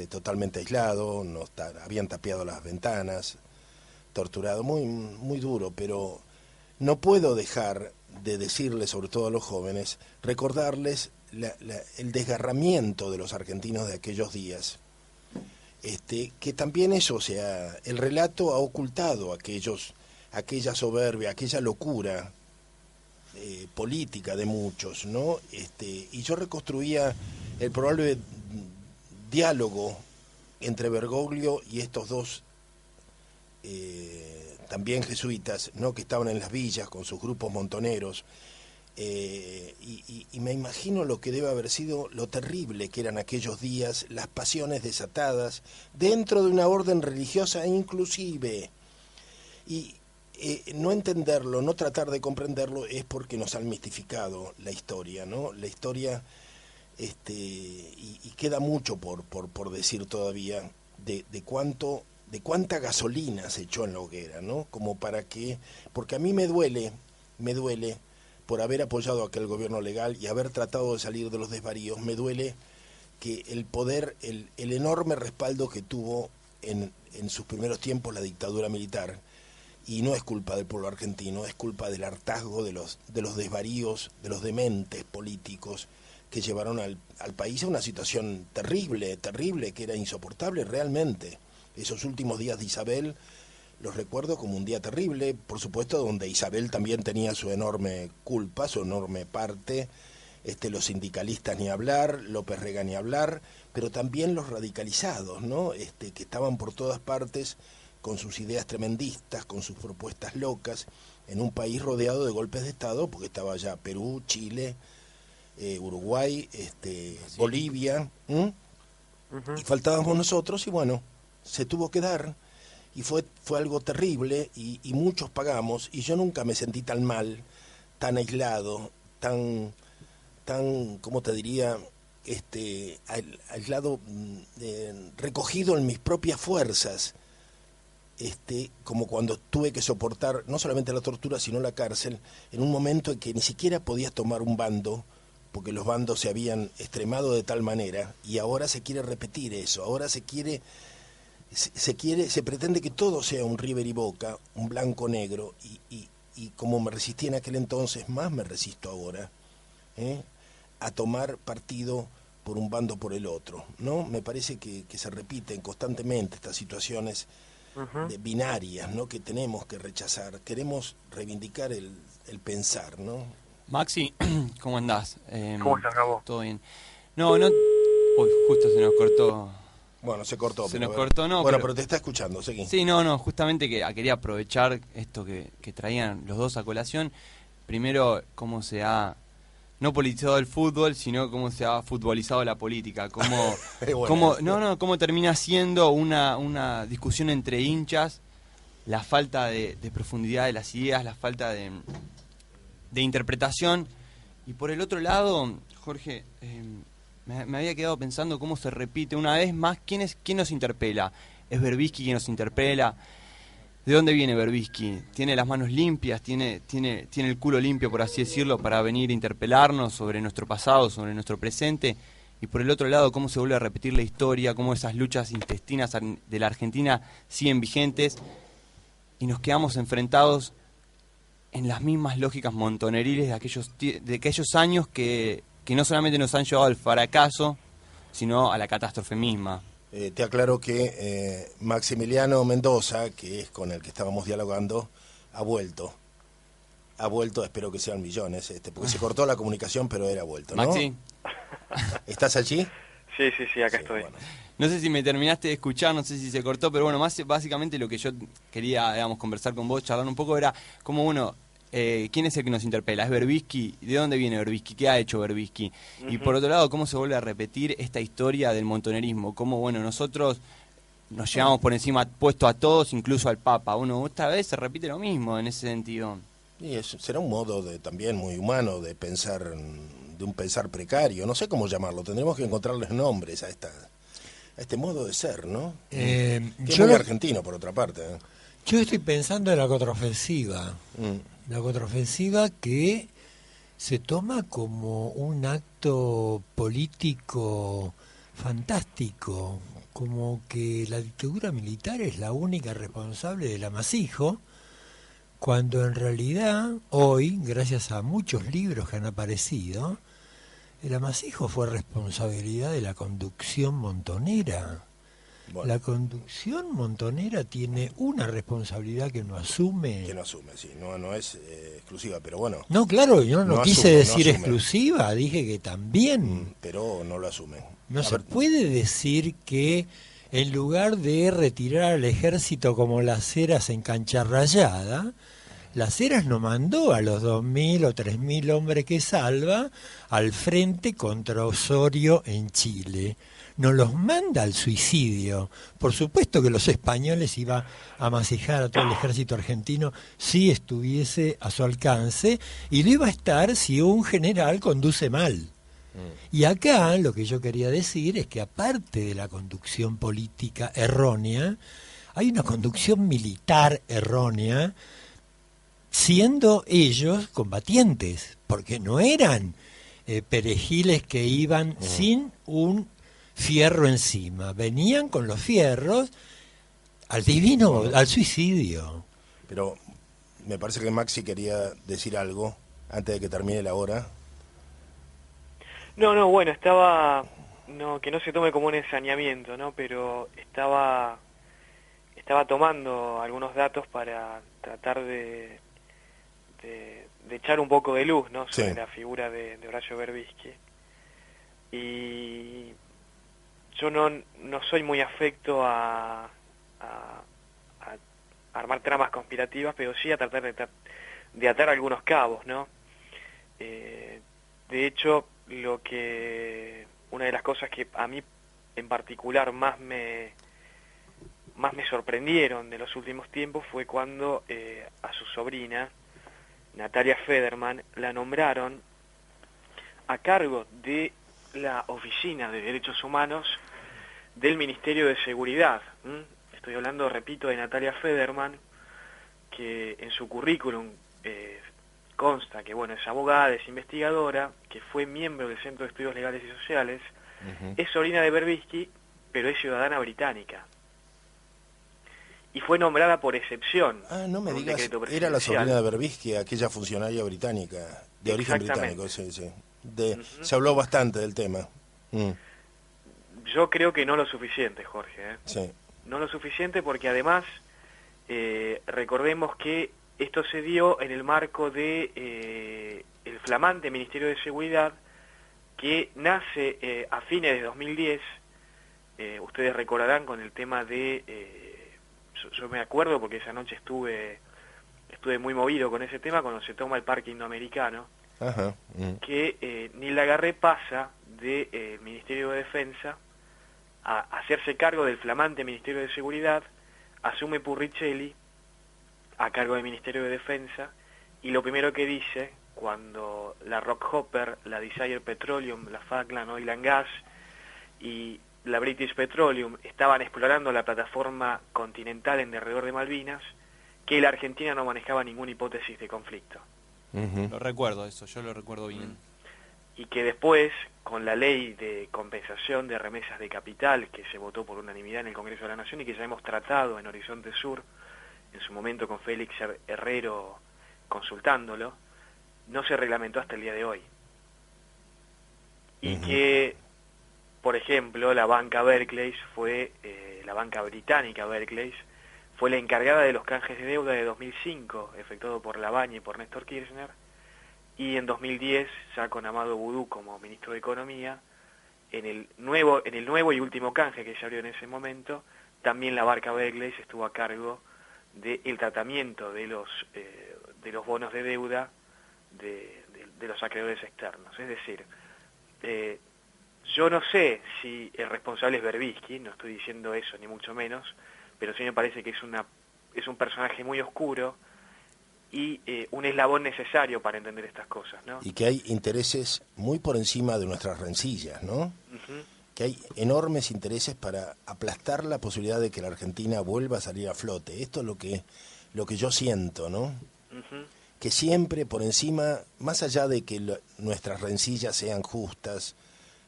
totalmente aislado, habían tapiado las ventanas, torturado, muy, muy duro, pero no puedo dejar de decirles, sobre todo a los jóvenes, recordarles el desgarramiento de los argentinos de aquellos días, que también eso, o sea, el relato ha ocultado aquella soberbia, aquella locura política de muchos, ¿no? Y yo reconstruía el probable diálogo entre Bergoglio y estos dos también jesuitas, ¿no? Que estaban en las villas con sus grupos montoneros, y me imagino lo que debe haber sido lo terrible que eran aquellos días, las pasiones desatadas dentro de una orden religiosa inclusive, y no entenderlo, no tratar de comprenderlo es porque nos han mistificado la historia, ¿no? La historia, y queda mucho por decir todavía de cuánta gasolina se echó en la hoguera, ¿no? Como para que, porque a mí me duele por haber apoyado a aquel gobierno legal y haber tratado de salir de los desvaríos, me duele que el poder, el enorme respaldo que tuvo en sus primeros tiempos la dictadura militar, y no es culpa del pueblo argentino, es culpa del hartazgo de los desvaríos, de los dementes políticos que llevaron al país a una situación terrible, que era insoportable realmente. Esos últimos días de Isabel los recuerdo como un día terrible, por supuesto, donde Isabel también tenía su enorme culpa, su enorme parte, los sindicalistas ni hablar, López Rega ni hablar, pero también los radicalizados, ¿no? Que estaban por todas partes con sus ideas tremendistas, con sus propuestas locas, en un país rodeado de golpes de Estado, porque estaba ya Perú, Chile, Uruguay, Bolivia, y faltábamos nosotros, y bueno, se tuvo que dar, y fue algo terrible, y muchos pagamos, y yo nunca me sentí tan mal, tan aislado, tan ¿cómo te diría?, aislado, recogido en mis propias fuerzas, como cuando tuve que soportar no solamente la tortura, sino la cárcel, en un momento en que ni siquiera podías tomar un bando, porque los bandos se habían extremado de tal manera, y ahora se quiere repetir eso, ahora se pretende que todo sea un River y Boca, un blanco-negro, y como me resistí en aquel entonces, más me resisto ahora, a tomar partido por un bando o por el otro, ¿no? Me parece que se repiten constantemente estas situaciones binarias, ¿no? Que tenemos que rechazar. Queremos reivindicar el pensar, ¿no? Maxi, ¿cómo andás? ¿Cómo estás, Gabo? Todo bien. No... Uy, justo se nos cortó. Bueno, se cortó. No. Bueno, pero te está escuchando, seguí. Sí, no, justamente quería aprovechar esto que traían los dos a colación. Primero, cómo se ha no politizado el fútbol, sino cómo se ha futbolizado la política, cómo termina siendo una discusión entre hinchas, la falta de profundidad de las ideas, la falta de interpretación. Y por el otro lado, Jorge, me había quedado pensando cómo se repite una vez más quién nos interpela. ¿Es Berbisky quien nos interpela? ¿De dónde viene Berbisky? ¿Tiene las manos limpias? ¿Tiene el culo limpio, por así decirlo, para venir a interpelarnos sobre nuestro pasado, sobre nuestro presente? Y por el otro lado, cómo se vuelve a repetir la historia, cómo esas luchas intestinas de la Argentina siguen vigentes y nos quedamos enfrentados en las mismas lógicas montoneriles de aquellos años que no solamente nos han llevado al fracaso, sino a la catástrofe misma. Te aclaro que Maximiliano Mendoza, que es con el que estábamos dialogando, ha vuelto, espero que sean millones, porque se cortó la comunicación, pero él ha vuelto, ¿no? Maxi, ¿estás allí? Sí, acá estoy. Bueno. No sé si me terminaste de escuchar, no sé si se cortó, pero bueno, básicamente lo que yo quería, conversar con vos, charlar un poco, era cómo ¿quién es el que nos interpela? ¿Es Berbisky? ¿De dónde viene Berbisky? ¿Qué ha hecho Berbisky? Y por otro lado, ¿cómo se vuelve a repetir esta historia del montonerismo? Cómo, nosotros nos llevamos por encima puesto a todos, incluso al Papa. Otra vez se repite lo mismo en ese sentido. Y eso será un modo también muy humano de pensar, de un pensar precario, no sé cómo llamarlo, tendremos que encontrarles nombres a este modo de ser, ¿no? Que es muy argentino, por otra parte. Yo estoy pensando en la contraofensiva. La contraofensiva que se toma como un acto político fantástico, como que la dictadura militar es la única responsable del amasijo, cuando en realidad hoy, gracias a muchos libros que han aparecido, el amasijo fue responsabilidad de la conducción montonera. Bueno. La conducción montonera tiene una responsabilidad que no asume. Que no asume, sí, no es exclusiva, pero bueno. No, claro, yo no quise asume, decir exclusiva, dije que también. Pero no lo asume. No se puede decir que en lugar de retirar al ejército como las Heras en Cancha Rayada, las Heras no mandó a los 2.000 o 3.000 hombres que salva al frente contra Osorio en Chile. Nos los manda al suicidio. Por supuesto que los españoles iban a masijar a todo el ejército argentino si estuviese a su alcance, y lo iba a estar si un general conduce mal. Y acá lo que yo quería decir es que aparte de la conducción política errónea, hay una conducción militar errónea, siendo ellos combatientes, porque no eran perejiles que iban sin un fierro encima, venían con los fierros al divino, al suicidio. Pero me parece que Maxi quería decir algo antes de que termine la hora. No, bueno, que no se tome como un ensañamiento, ¿no? Pero estaba tomando algunos datos para tratar de echar un poco de luz, ¿no? Sobre la figura de Horacio Berbisky. Y yo no soy muy afecto a armar tramas conspirativas, pero sí a tratar de atar algunos cabos, ¿no? De hecho, una de las cosas que a mí en particular más me sorprendieron de los últimos tiempos fue cuando a su sobrina, Natalia Federman, la nombraron a cargo de la Oficina de Derechos Humanos del Ministerio de Seguridad. Estoy hablando, repito, de Natalia Federman, que en su currículum consta que, bueno, es abogada, es investigadora, que fue miembro del Centro de Estudios Legales y Sociales, es sobrina de Berbisky, pero es ciudadana británica. Y fue nombrada por excepción. Ah, no me digas, era la sobrina de Berbisky, aquella funcionaria británica, de origen británico, sí. Se habló bastante del tema. Yo creo que no lo suficiente, Jorge. Sí. No lo suficiente porque además, recordemos que esto se dio en el marco de el flamante Ministerio de Seguridad, que nace a fines de 2010. Ustedes recordarán con el tema de... yo me acuerdo porque esa noche estuve muy movido con ese tema cuando se toma el Parque Indoamericano. Ajá. Que Nil Lagarré pasa del Ministerio de Defensa a hacerse cargo del flamante Ministerio de Seguridad, asume Purricelli a cargo del Ministerio de Defensa, y lo primero que dice, cuando la Rockhopper, la Desire Petroleum, la Falkland Oil and Gas y la British Petroleum estaban explorando la plataforma continental en derredor de Malvinas, que la Argentina no manejaba ninguna hipótesis de conflicto. Lo recuerdo eso, yo lo recuerdo bien. Y que después, con la ley de compensación de remesas de capital, que se votó por unanimidad en el Congreso de la Nación y que ya hemos tratado en Horizonte Sur, en su momento con Félix Herrero consultándolo, no se reglamentó hasta el día de hoy. Y que, por ejemplo, la banca Barclays fue, la banca británica Barclays, fue la encargada de los canjes de deuda de 2005, efectuado por Lavagna y por Néstor Kirchner, y en 2010, ya con Amado Boudou como ministro de Economía, en el nuevo y último canje que se abrió en ese momento, también la banca Barclays estuvo a cargo del tratamiento de los bonos de deuda de los acreedores externos. Es decir, yo no sé si el responsable es Berbisky, no estoy diciendo eso ni mucho menos, pero sí me parece que es un personaje muy oscuro y un eslabón necesario para entender estas cosas, ¿no? Y que hay intereses muy por encima de nuestras rencillas, ¿no? Que hay enormes intereses para aplastar la posibilidad de que la Argentina vuelva a salir a flote. Esto es lo que yo siento, ¿no? Que siempre por encima, más allá de que nuestras rencillas sean justas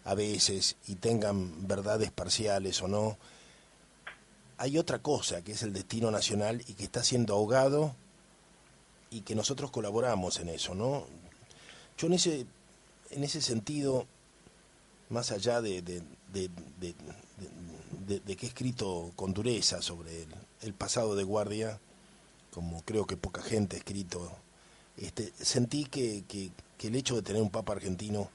a veces y tengan verdades parciales o no, hay otra cosa que es el destino nacional y que está siendo ahogado y que nosotros colaboramos en eso, ¿no? Yo en ese sentido, más allá de que he escrito con dureza sobre el pasado de Guardia, como creo que poca gente ha escrito, sentí que el hecho de tener un papa argentino,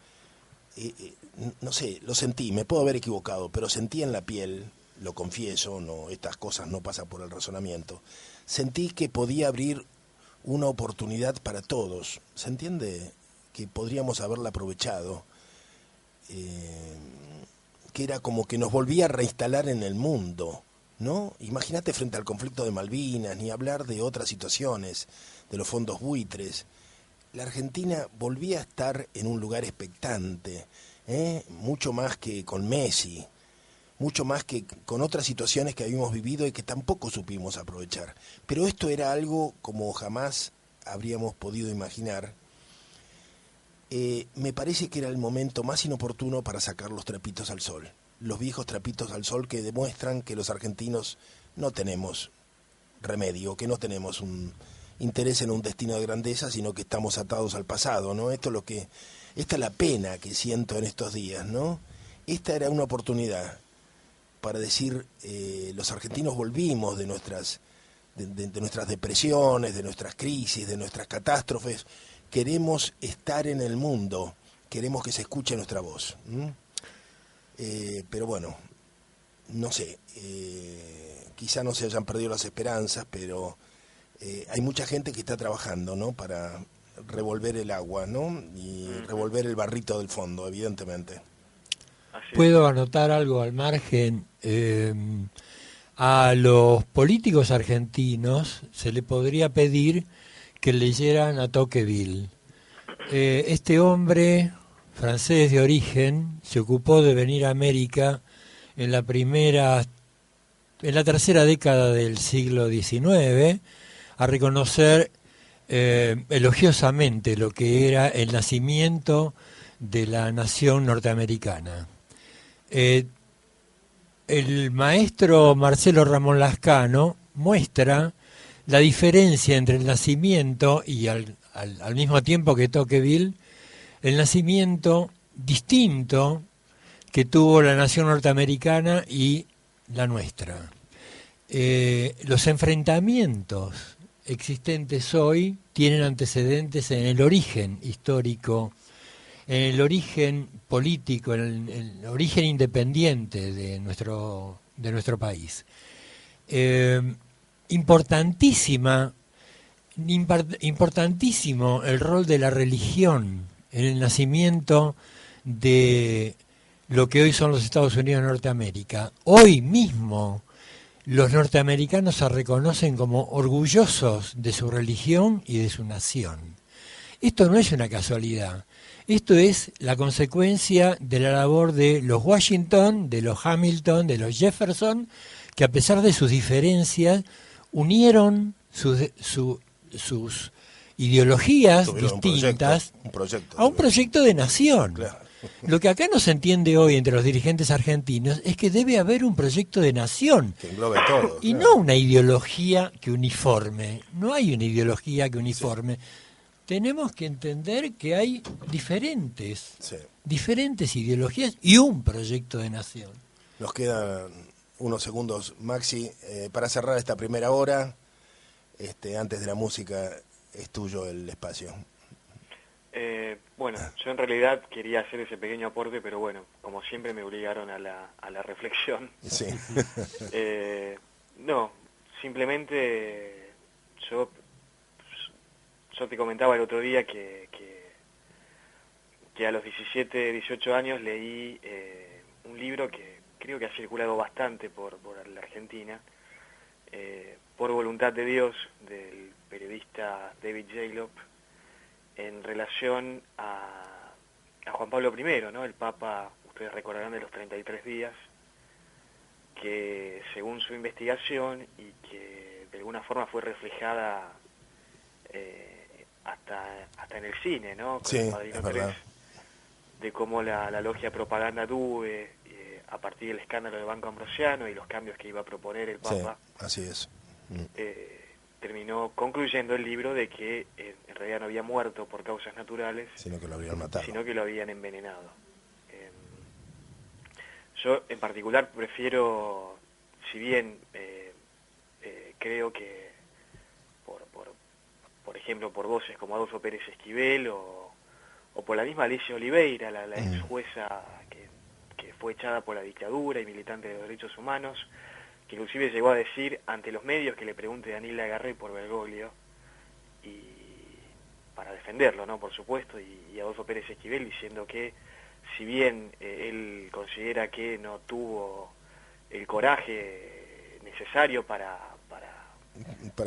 no sé, lo sentí, me puedo haber equivocado, pero sentí en la piel lo confieso, no, estas cosas no pasan por el razonamiento, sentí que podía abrir una oportunidad para todos, ¿se entiende? Que podríamos haberla aprovechado, que era como que nos volvía a reinstalar en el mundo, ¿no? Imagínate frente al conflicto de Malvinas, ni hablar de otras situaciones, de los fondos buitres. La Argentina volvía a estar en un lugar expectante, mucho más que con Messi, mucho más que con otras situaciones que habíamos vivido y que tampoco supimos aprovechar. Pero esto era algo como jamás habríamos podido imaginar. Me parece que era el momento más inoportuno para sacar los trapitos al sol. Los viejos trapitos al sol que demuestran que los argentinos no tenemos remedio, que no tenemos un interés en un destino de grandeza, sino que estamos atados al pasado, ¿no? Esta es la pena que siento en estos días, ¿no? Esta era una oportunidad para decir, los argentinos volvimos de nuestras depresiones, de nuestras crisis, de nuestras catástrofes. Queremos estar en el mundo, queremos que se escuche nuestra voz. Pero bueno, no sé, quizá no se hayan perdido las esperanzas, pero hay mucha gente que está trabajando, ¿no? Para revolver el agua, ¿no? Y revolver el barrito del fondo, evidentemente. Puedo anotar algo al margen. A los políticos argentinos se le podría pedir que leyeran a Tocqueville. Este hombre francés de origen se ocupó de venir a América en la tercera década del siglo XIX a reconocer elogiosamente lo que era el nacimiento de la nación norteamericana. El maestro Marcelo Ramón Lascano muestra la diferencia entre el nacimiento y al mismo tiempo que Tocqueville, el nacimiento distinto que tuvo la nación norteamericana y la nuestra. Los enfrentamientos existentes hoy tienen antecedentes en el origen histórico, en el origen político, en el origen independiente de nuestro país. Importantísimo el rol de la religión en el nacimiento de lo que hoy son los Estados Unidos de Norteamérica. Hoy mismo los norteamericanos se reconocen como orgullosos de su religión y de su nación. Esto no es una casualidad. Esto es la consecuencia de la labor de los Washington, de los Hamilton, de los Jefferson, que a pesar de sus diferencias unieron sus ideologías distintas a un proyecto de nación. Claro. Lo que acá no se entiende hoy entre los dirigentes argentinos es que debe haber un proyecto de nación que englobe todo, y no una ideología que uniforme. No hay una ideología que uniforme. Sí. Tenemos que entender que hay diferentes ideologías y un proyecto de nación. Nos quedan unos segundos, Maxi, para cerrar esta primera hora. Antes de la música es tuyo el espacio. Bueno, yo en realidad quería hacer ese pequeño aporte, pero bueno, como siempre me obligaron a la reflexión. Sí. No, simplemente yo te comentaba el otro día que a los 17, 18 años leí un libro que creo que ha circulado bastante por la Argentina, Por voluntad de Dios, del periodista David Jalop, en relación a Juan Pablo I, ¿no? El Papa, ustedes recordarán, de los 33 días, que según su investigación y que de alguna forma fue reflejada hasta en el cine, ¿no? Con El Padrino 3, de cómo la logia Propaganda Due, a partir del escándalo del Banco Ambrosiano y los cambios que iba a proponer el Papa, así es. Terminó concluyendo el libro de que en realidad no había muerto por causas naturales, sino que lo habían matado, sino que lo habían envenenado. Yo en particular prefiero, si bien creo que por ejemplo por voces como Adolfo Pérez Esquivel o por la misma Alicia Oliveira, la ex jueza que fue echada por la dictadura y militante de los derechos humanos, que inclusive llegó a decir ante los medios que le pregunte a Daniel Agarré por Bergoglio, y para defenderlo, ¿no? Por supuesto, y Adolfo Pérez Esquivel diciendo que si bien él considera que no tuvo el coraje necesario para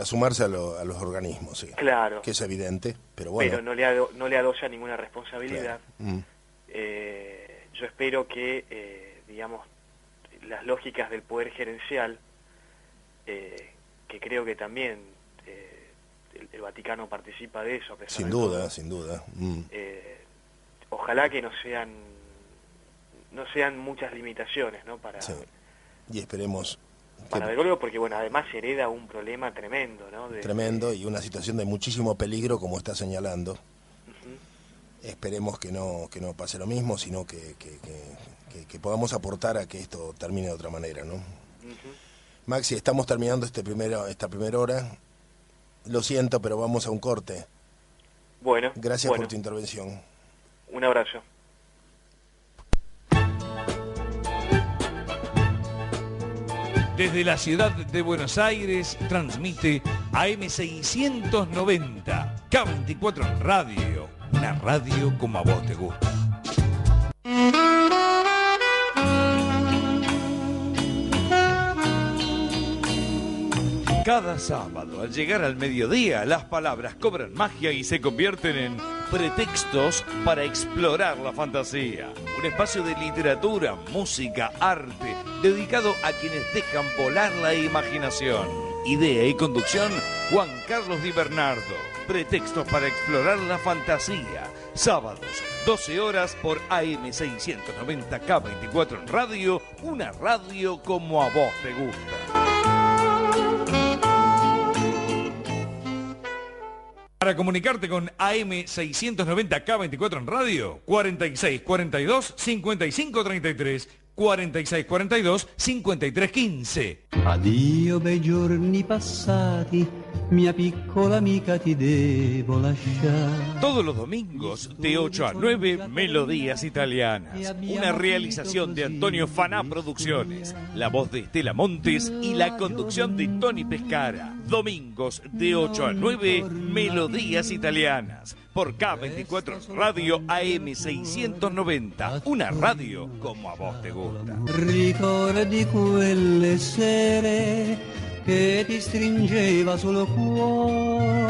sumarse a los organismos, sí. Claro. Que es evidente, pero bueno. Pero no le adosa ninguna responsabilidad. Claro. Yo espero que, digamos, las lógicas del poder gerencial, que creo que también el Vaticano participa de eso, a pesar sin de duda, todo. Sin duda. Ojalá que no sean muchas limitaciones, ¿no? Sí. Y esperemos para Bergoglio, porque bueno, además hereda un problema tremendo, ¿no? Tremendo, y una situación de muchísimo peligro, como está señalando. Esperemos que no pase lo mismo, sino que podamos aportar a que esto termine de otra manera, ¿no? Maxi, estamos terminando esta primera hora. Lo siento, pero vamos a un corte. Bueno. Gracias por tu intervención. Un abrazo. Desde la ciudad de Buenos Aires transmite AM690, K24 Radio, una radio como a vos te gusta. Cada sábado, al llegar al mediodía, las palabras cobran magia y se convierten en pretextos para explorar la fantasía. Un espacio de literatura, música, arte, dedicado a quienes dejan volar la imaginación. Idea y conducción, Juan Carlos Di Bernardo. Pretextos para explorar la fantasía. Sábados, 12 horas por AM690 K24 en radio, una radio como a vos te gusta. Para comunicarte con AM690 K24 en radio, 4642 5533, 4642 5315. Addio bei giorni passati, mia piccola amica ti devo lasciare. Todos los domingos de 8 a 9, Melodías Italianas. Una realización de Antonio Faná Producciones. La voz de Estela Montes y la conducción de Tony Pescara. Domingos de 8 a 9, Melodías Italianas. Por K24 Radio AM690. Una radio como a vos te gusta. Ricordi quelle sere che ti stringeva sul cuore.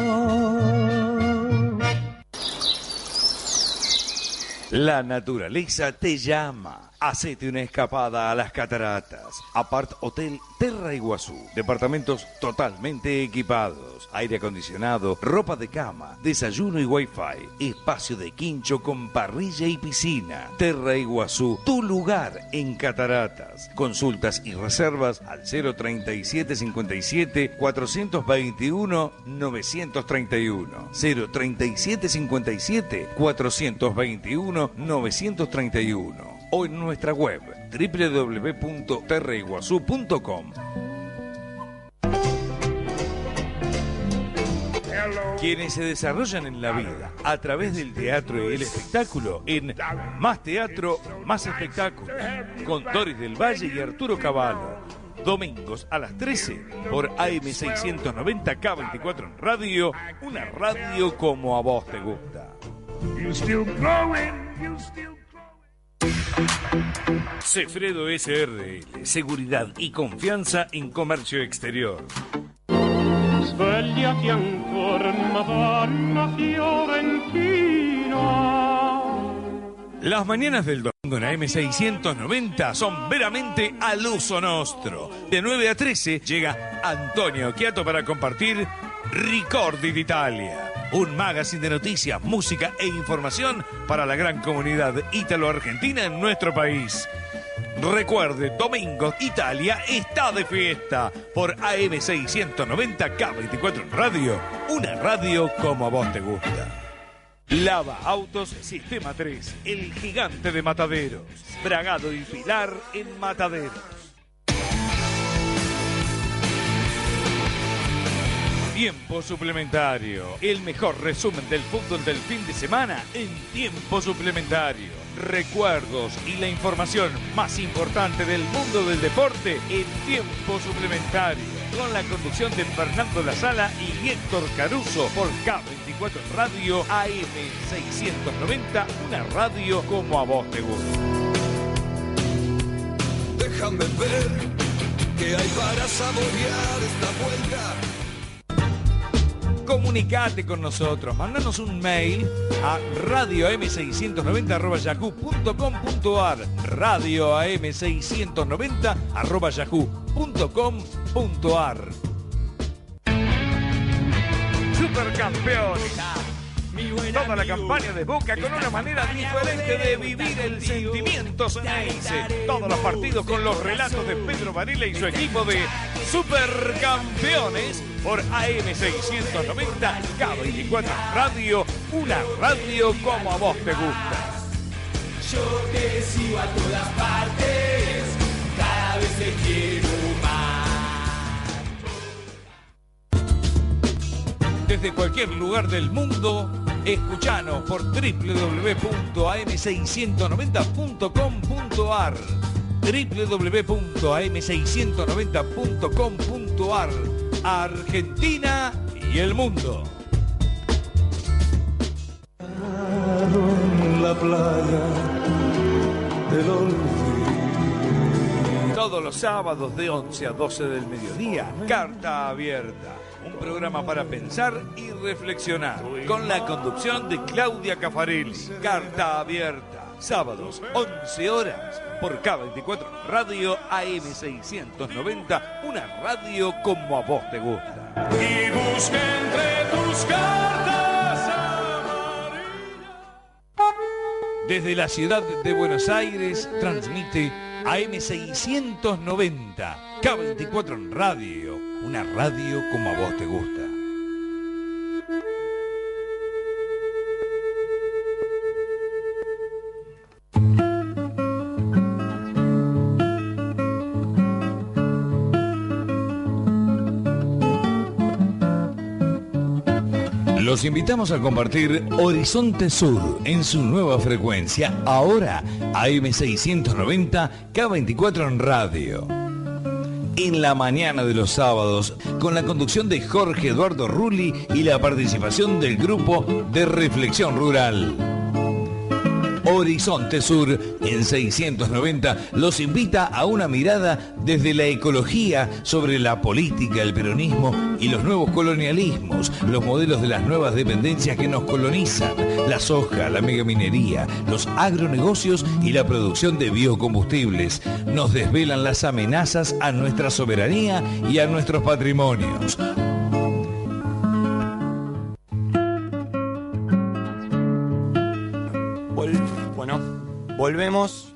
La naturaleza te llama. Hacete una escapada a las cataratas. Apart Hotel Terra Iguazú. Departamentos totalmente equipados. Aire acondicionado, ropa de cama, desayuno y wifi. Espacio de quincho con parrilla y piscina. Terra Iguazú, tu lugar en cataratas. Consultas y reservas al 037 57 421 931. 037 57 421 931. O en nuestra web www.terraiguazú.com. Quienes se desarrollan en la vida a través del teatro y el espectáculo en Más Teatro, Más Espectáculo, con Doris del Valle y Arturo Cavallo. Domingos a las 13 por AM690 K24 en radio, una radio como a vos te gusta. Cefredo SRL, seguridad y confianza en comercio exterior. Svegliati ancora, Madonna Fiorentina. Las mañanas del domingo en AM690 son veramente al uso nostro. De 9 a 13 llega Antonio Chiato para compartir Ricordi d'Italia. Un magazine de noticias, música e información para la gran comunidad ítalo-argentina en nuestro país. Recuerde, domingo, Italia está de fiesta por AM690 K24 en radio, una radio como a vos te gusta. Lava Autos Sistema 3, el gigante de Mataderos. Bragado y Pilar en Mataderos. Tiempo suplementario, el mejor resumen del fútbol del fin de semana en tiempo suplementario. recuerdos y la información más importante del mundo del deporte en tiempo suplementario. Con la conducción de Fernando La Sala y Héctor Caruso por K24 Radio AM690, una radio como a vos te gusta. Déjame ver qué hay para saborear esta vuelta. Comunicate con nosotros, mandanos un mail a radioam690@yahoo.com.ar, radioam690@yahoo.com.ar. Supercampeones. Toda la campaña de Boca con una manera diferente de vivir el sentimiento ceneice. Todos los partidos con los relatos de Pedro Varela y su equipo de Supercampeones por AM690 K24 Radio, una radio como a vos te gusta. Yo te sigo a todas partes, cada vez te quiero más. Desde cualquier lugar del mundo, escuchanos por www.am690.com.ar, www.am690.com.ar, Argentina y el mundo. La playa del olvido. Todos los sábados de 11 a 12 del mediodía, Carta Abierta. Un programa para pensar y reflexionar. Con la conducción de Claudia Caffarelli. Carta Abierta. Sábados, 11 horas. Por K24 Radio AM690. Una radio como a vos te gusta. Y busca entre tus cartas amarillas. Desde la ciudad de Buenos Aires transmite AM690. K24 Radio. Una radio como a vos te gusta. Los invitamos a compartir Horizonte Sur en su nueva frecuencia, ahora AM690 K24 en radio. En la mañana de los sábados, con la conducción de Jorge Eduardo Rulli y la participación del grupo de Reflexión Rural. Horizonte Sur en 690 los invita a una mirada desde la ecología sobre la política, el peronismo y los nuevos colonialismos, los modelos de las nuevas dependencias que nos colonizan, la soja, la megaminería, los agronegocios y la producción de biocombustibles. Nos desvelan las amenazas a nuestra soberanía y a nuestros patrimonios. Volvemos,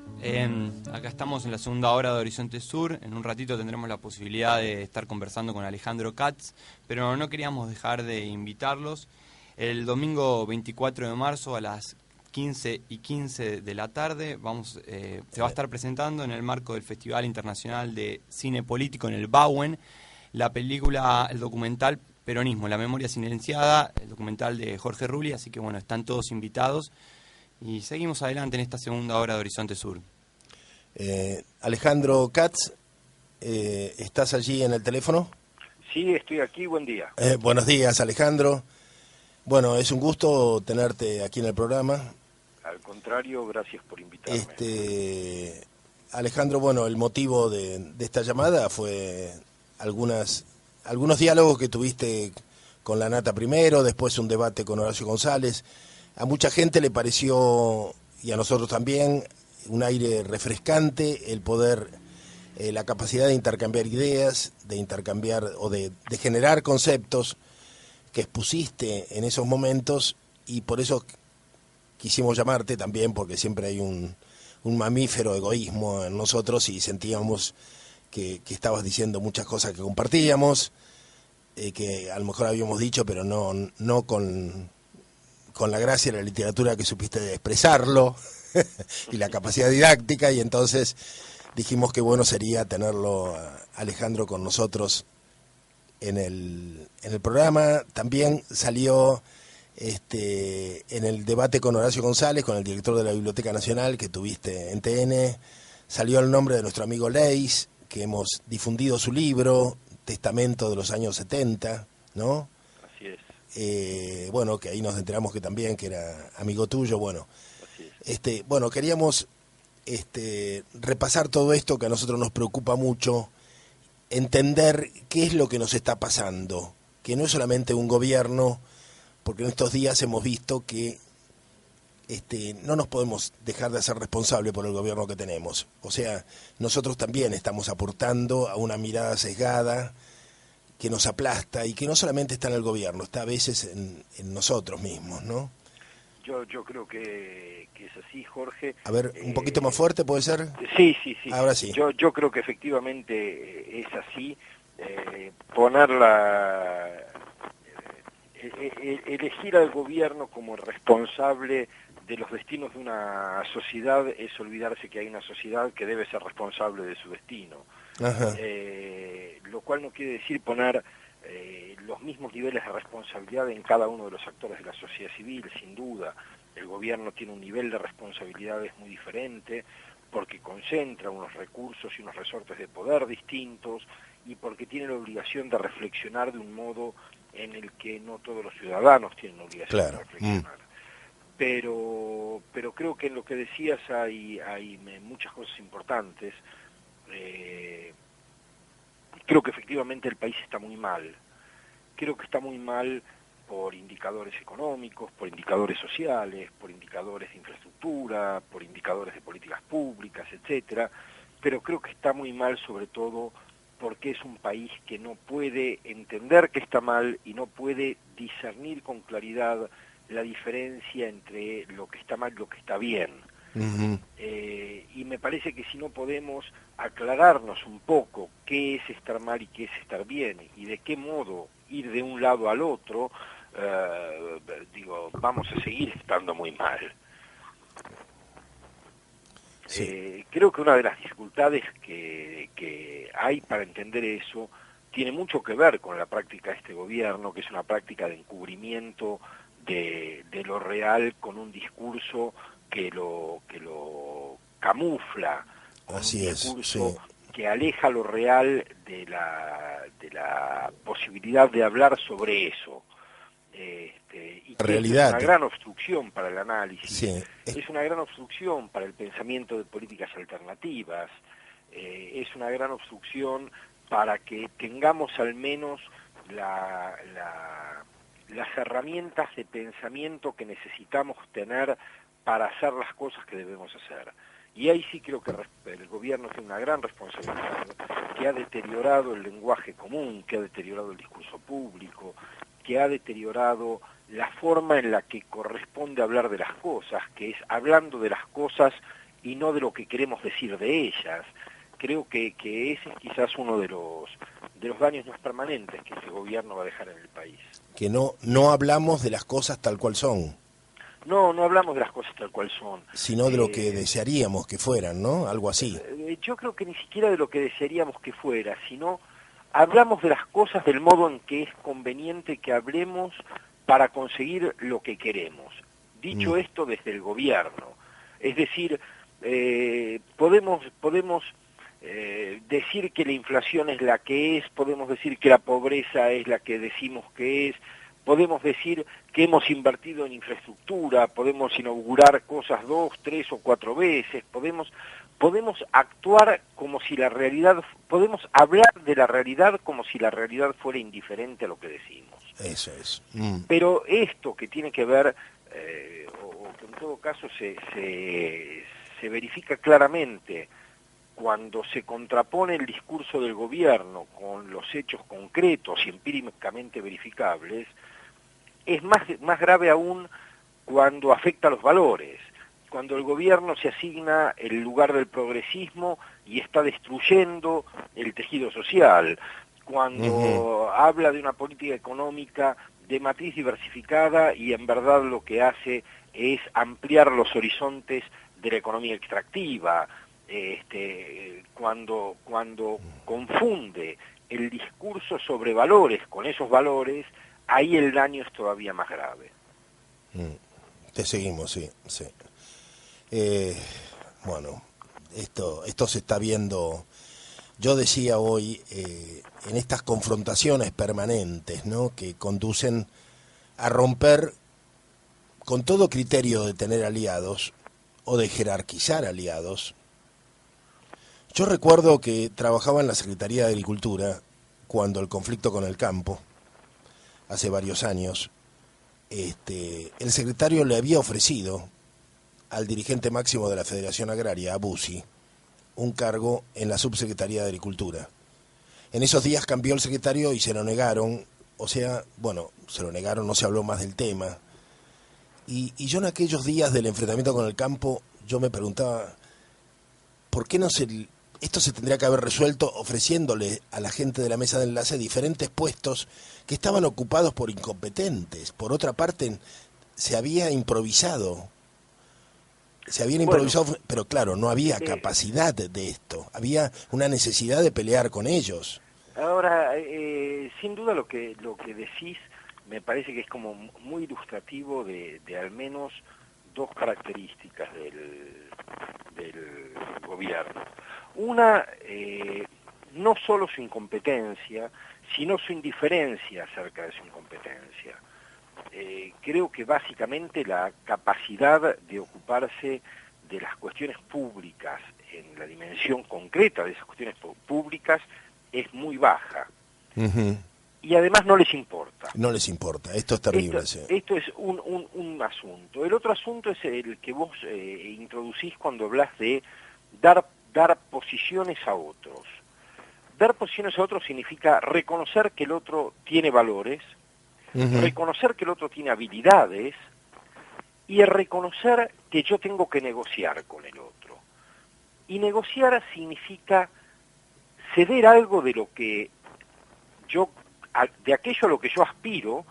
acá estamos en la segunda hora de Horizonte Sur. En un ratito tendremos la posibilidad de estar conversando con Alejandro Katz, pero no queríamos dejar de invitarlos. El domingo 24 de marzo a las 15:15 de la tarde se va a estar presentando en el marco del Festival Internacional de Cine Político en el Bauen la película, el documental Peronismo, la memoria silenciada, el documental de Jorge Rulli, así que bueno, están todos invitados. Y seguimos adelante en esta segunda hora de Horizonte Sur. Alejandro Katz, ¿estás allí en el teléfono? Sí, estoy aquí, buen día. Buenos días, Alejandro. Bueno, es un gusto tenerte aquí en el programa. Al contrario, gracias por invitarme. Alejandro, bueno, el motivo de esta llamada fue algunos diálogos que tuviste con la Nata primero, después un debate con Horacio González. A mucha gente le pareció, y a nosotros también, un aire refrescante el poder, la capacidad de intercambiar ideas, de intercambiar o de generar conceptos que expusiste en esos momentos, y por eso quisimos llamarte también, porque siempre hay un mamífero egoísmo en nosotros y sentíamos que estabas diciendo muchas cosas que compartíamos, que a lo mejor habíamos dicho, pero no con la gracia de la literatura que supiste expresarlo y la capacidad didáctica, y entonces dijimos que bueno sería tenerlo a Alejandro con nosotros en el programa. También salió En el debate con Horacio González, con el director de la Biblioteca Nacional que tuviste en TN, salió el nombre de nuestro amigo Leis, que hemos difundido su libro, Testamento de los años 70, ¿no? Así es. Bueno, que ahí nos enteramos que también, que era amigo tuyo, bueno. Así es. Bueno, queríamos repasar todo esto que a nosotros nos preocupa mucho, entender qué es lo que nos está pasando, que no es solamente un gobierno, porque en estos días hemos visto que no nos podemos dejar de hacer responsable por el gobierno que tenemos. O sea, nosotros también estamos aportando a una mirada sesgada que nos aplasta y que no solamente está en el gobierno, está a veces en nosotros mismos, ¿no? Yo creo que es así, Jorge. A ver, un poquito más fuerte, ¿puede ser? Sí. Ahora sí. Yo creo que efectivamente es así. Elegir al gobierno como responsable de los destinos de una sociedad es olvidarse que hay una sociedad que debe ser responsable de su destino. Lo cual no quiere decir poner los mismos niveles de responsabilidad en cada uno de los actores de la sociedad civil. Sin duda, el gobierno tiene un nivel de responsabilidades muy diferente porque concentra unos recursos y unos resortes de poder distintos y porque tiene la obligación de reflexionar de un modo en el que no todos los ciudadanos tienen obligación de reflexionar. Pero creo que en lo que decías hay muchas cosas importantes. Creo que efectivamente el país está muy mal. Creo que está muy mal por indicadores económicos, por indicadores sociales, por indicadores de infraestructura, por indicadores de políticas públicas, etcétera. Pero creo que está muy mal sobre todo porque es un país que no puede entender que está mal y no puede discernir con claridad la diferencia entre lo que está mal y lo que está bien. Y me parece que si no podemos aclararnos un poco qué es estar mal y qué es estar bien y de qué modo ir de un lado al otro, vamos a seguir estando muy mal. Creo que una de las dificultades que hay para entender eso tiene mucho que ver con la práctica de este gobierno, que es una práctica de encubrimiento de lo real con un discurso que lo camufla, con Así un es, discurso sí. que aleja lo real de la posibilidad de hablar sobre eso. Y que realidad. Es una gran obstrucción para el análisis, Sí. Es una gran obstrucción para el pensamiento de políticas alternativas, es una gran obstrucción para que tengamos al menos las herramientas de pensamiento que necesitamos tener para hacer las cosas que debemos hacer. Y ahí sí creo que el gobierno tiene una gran responsabilidad, que ha deteriorado el lenguaje común, que ha deteriorado el discurso público, que ha deteriorado la forma en la que corresponde hablar de las cosas, que es hablando de las cosas y no de lo que queremos decir de ellas. Creo que ese es quizás uno de los daños más permanentes que este gobierno va a dejar en el país. Que no hablamos de las cosas tal cual son. No hablamos de las cosas tal cual son. Sino de lo que desearíamos que fueran, ¿no? Algo así. Yo creo que ni siquiera de lo que desearíamos que fuera, sino hablamos de las cosas del modo en que es conveniente que hablemos para conseguir lo que queremos. Dicho esto desde el gobierno. Es decir, podemos decir que la inflación es la que es, podemos decir que la pobreza es la que decimos que es, podemos decir que hemos invertido en infraestructura, podemos inaugurar cosas 2, 3 o 4 veces, podemos actuar como si la realidad, podemos hablar de la realidad como si la realidad fuera indiferente a lo que decimos. Eso es. Pero esto que tiene que ver, o que en todo caso se verifica claramente cuando se contrapone el discurso del gobierno con los hechos concretos y empíricamente verificables, es más grave aún cuando afecta a los valores, cuando el gobierno se asigna el lugar del progresismo y está destruyendo el tejido social, cuando habla de una política económica de matriz diversificada y en verdad lo que hace es ampliar los horizontes de la economía extractiva, cuando confunde el discurso sobre valores con esos valores, ahí el daño es todavía más grave. Te seguimos, sí. Bueno, esto se está viendo. Yo decía hoy, en estas confrontaciones permanentes, ¿no?, que conducen a romper con todo criterio de tener aliados o de jerarquizar aliados. Yo recuerdo que trabajaba en la Secretaría de Agricultura cuando el conflicto con el campo, hace varios años, el secretario le había ofrecido al dirigente máximo de la Federación Agraria, a Bussi, un cargo en la Subsecretaría de Agricultura. En esos días cambió el secretario y se lo negaron, no se habló más del tema. Y yo en aquellos días del enfrentamiento con el campo, yo me preguntaba, ¿por qué esto se tendría que haber resuelto ofreciéndole a la gente de la mesa de enlace diferentes puestos que estaban ocupados por incompetentes? Por otra parte, se habían improvisado, pero claro, no había capacidad de esto, había una necesidad de pelear con ellos. Ahora, sin duda lo que decís me parece que es como muy ilustrativo de al menos dos características del gobierno. Una, no solo su incompetencia, sino su indiferencia acerca de su incompetencia. Creo que básicamente la capacidad de ocuparse de las cuestiones públicas, en la dimensión concreta de esas cuestiones públicas, es muy baja. Uh-huh. Y además no les importa. No les importa, esto es terrible. Esto es un asunto. El otro asunto es el que vos introducís cuando hablas de dar posiciones a otros. Dar posiciones a otros significa reconocer que el otro tiene valores, uh-huh, reconocer que el otro tiene habilidades y reconocer que yo tengo que negociar con el otro. Y negociar significa ceder algo de lo que de aquello a lo que yo aspiro,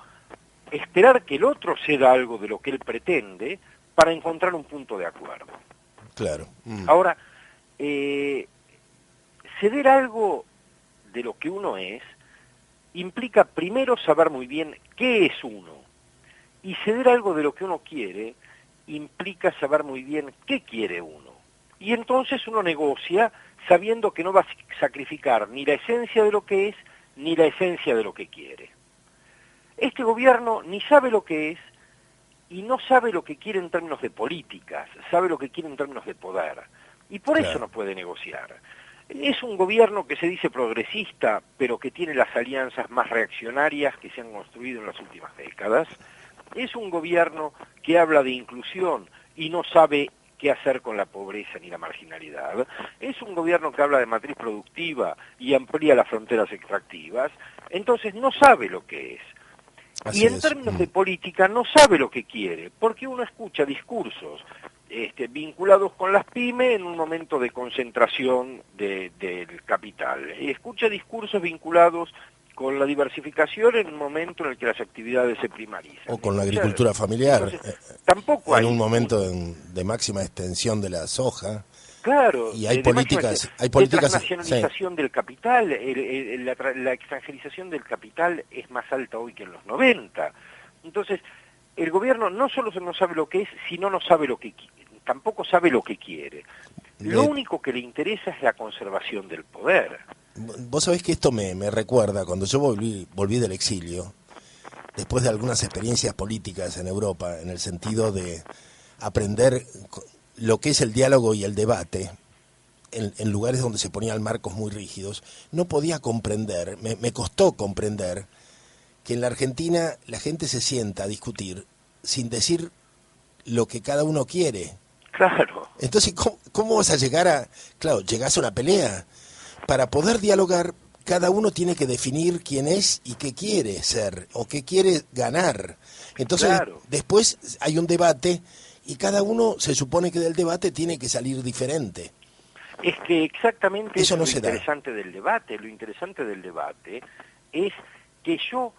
esperar que el otro ceda algo de lo que él pretende para encontrar un punto de acuerdo. Claro. Ahora, ceder algo de lo que uno es implica primero saber muy bien qué es uno, y ceder algo de lo que uno quiere implica saber muy bien qué quiere uno. Y entonces uno negocia sabiendo que no va a sacrificar ni la esencia de lo que es, ni la esencia de lo que quiere. Este gobierno ni sabe lo que es y no sabe lo que quiere en términos de políticas, sabe lo que quiere en términos de poder, y por eso no puede negociar. Es un gobierno que se dice progresista, pero que tiene las alianzas más reaccionarias que se han construido en las últimas décadas. Es un gobierno que habla de inclusión y no sabe qué hacer con la pobreza ni la marginalidad. Es un gobierno que habla de matriz productiva y amplía las fronteras extractivas, entonces no sabe lo que es. Así y en es. términos de política no sabe lo que quiere, porque uno escucha discursos vinculados con las pymes en un momento de concentración del capital, y escucha discursos vinculados con la diversificación en un momento en el que las actividades se primarizan. O con la agricultura familiar. Entonces, tampoco hay en un momento de máxima extensión de la soja. Claro. Y hay políticas de transnacionalización del capital. La extranjerización del capital es más alta hoy que en los 90. Entonces, el gobierno no solo no sabe lo que es, sino no sabe lo que tampoco sabe lo que quiere. Lo único que le interesa es la conservación del poder. Vos sabés que esto me recuerda, cuando yo volví del exilio, después de algunas experiencias políticas en Europa, en el sentido de aprender lo que es el diálogo y el debate, en lugares donde se ponían marcos muy rígidos, no podía comprender, me costó comprender que en la Argentina la gente se sienta a discutir sin decir lo que cada uno quiere. Claro. Entonces, ¿cómo vas a llegar a...? Claro, llegás a una pelea. Para poder dialogar, cada uno tiene que definir quién es y qué quiere ser, o qué quiere ganar. Entonces, claro, después hay un debate, y cada uno se supone que del debate tiene que salir diferente. Es que exactamente eso no es lo interesante del debate. Lo interesante del debate es que yo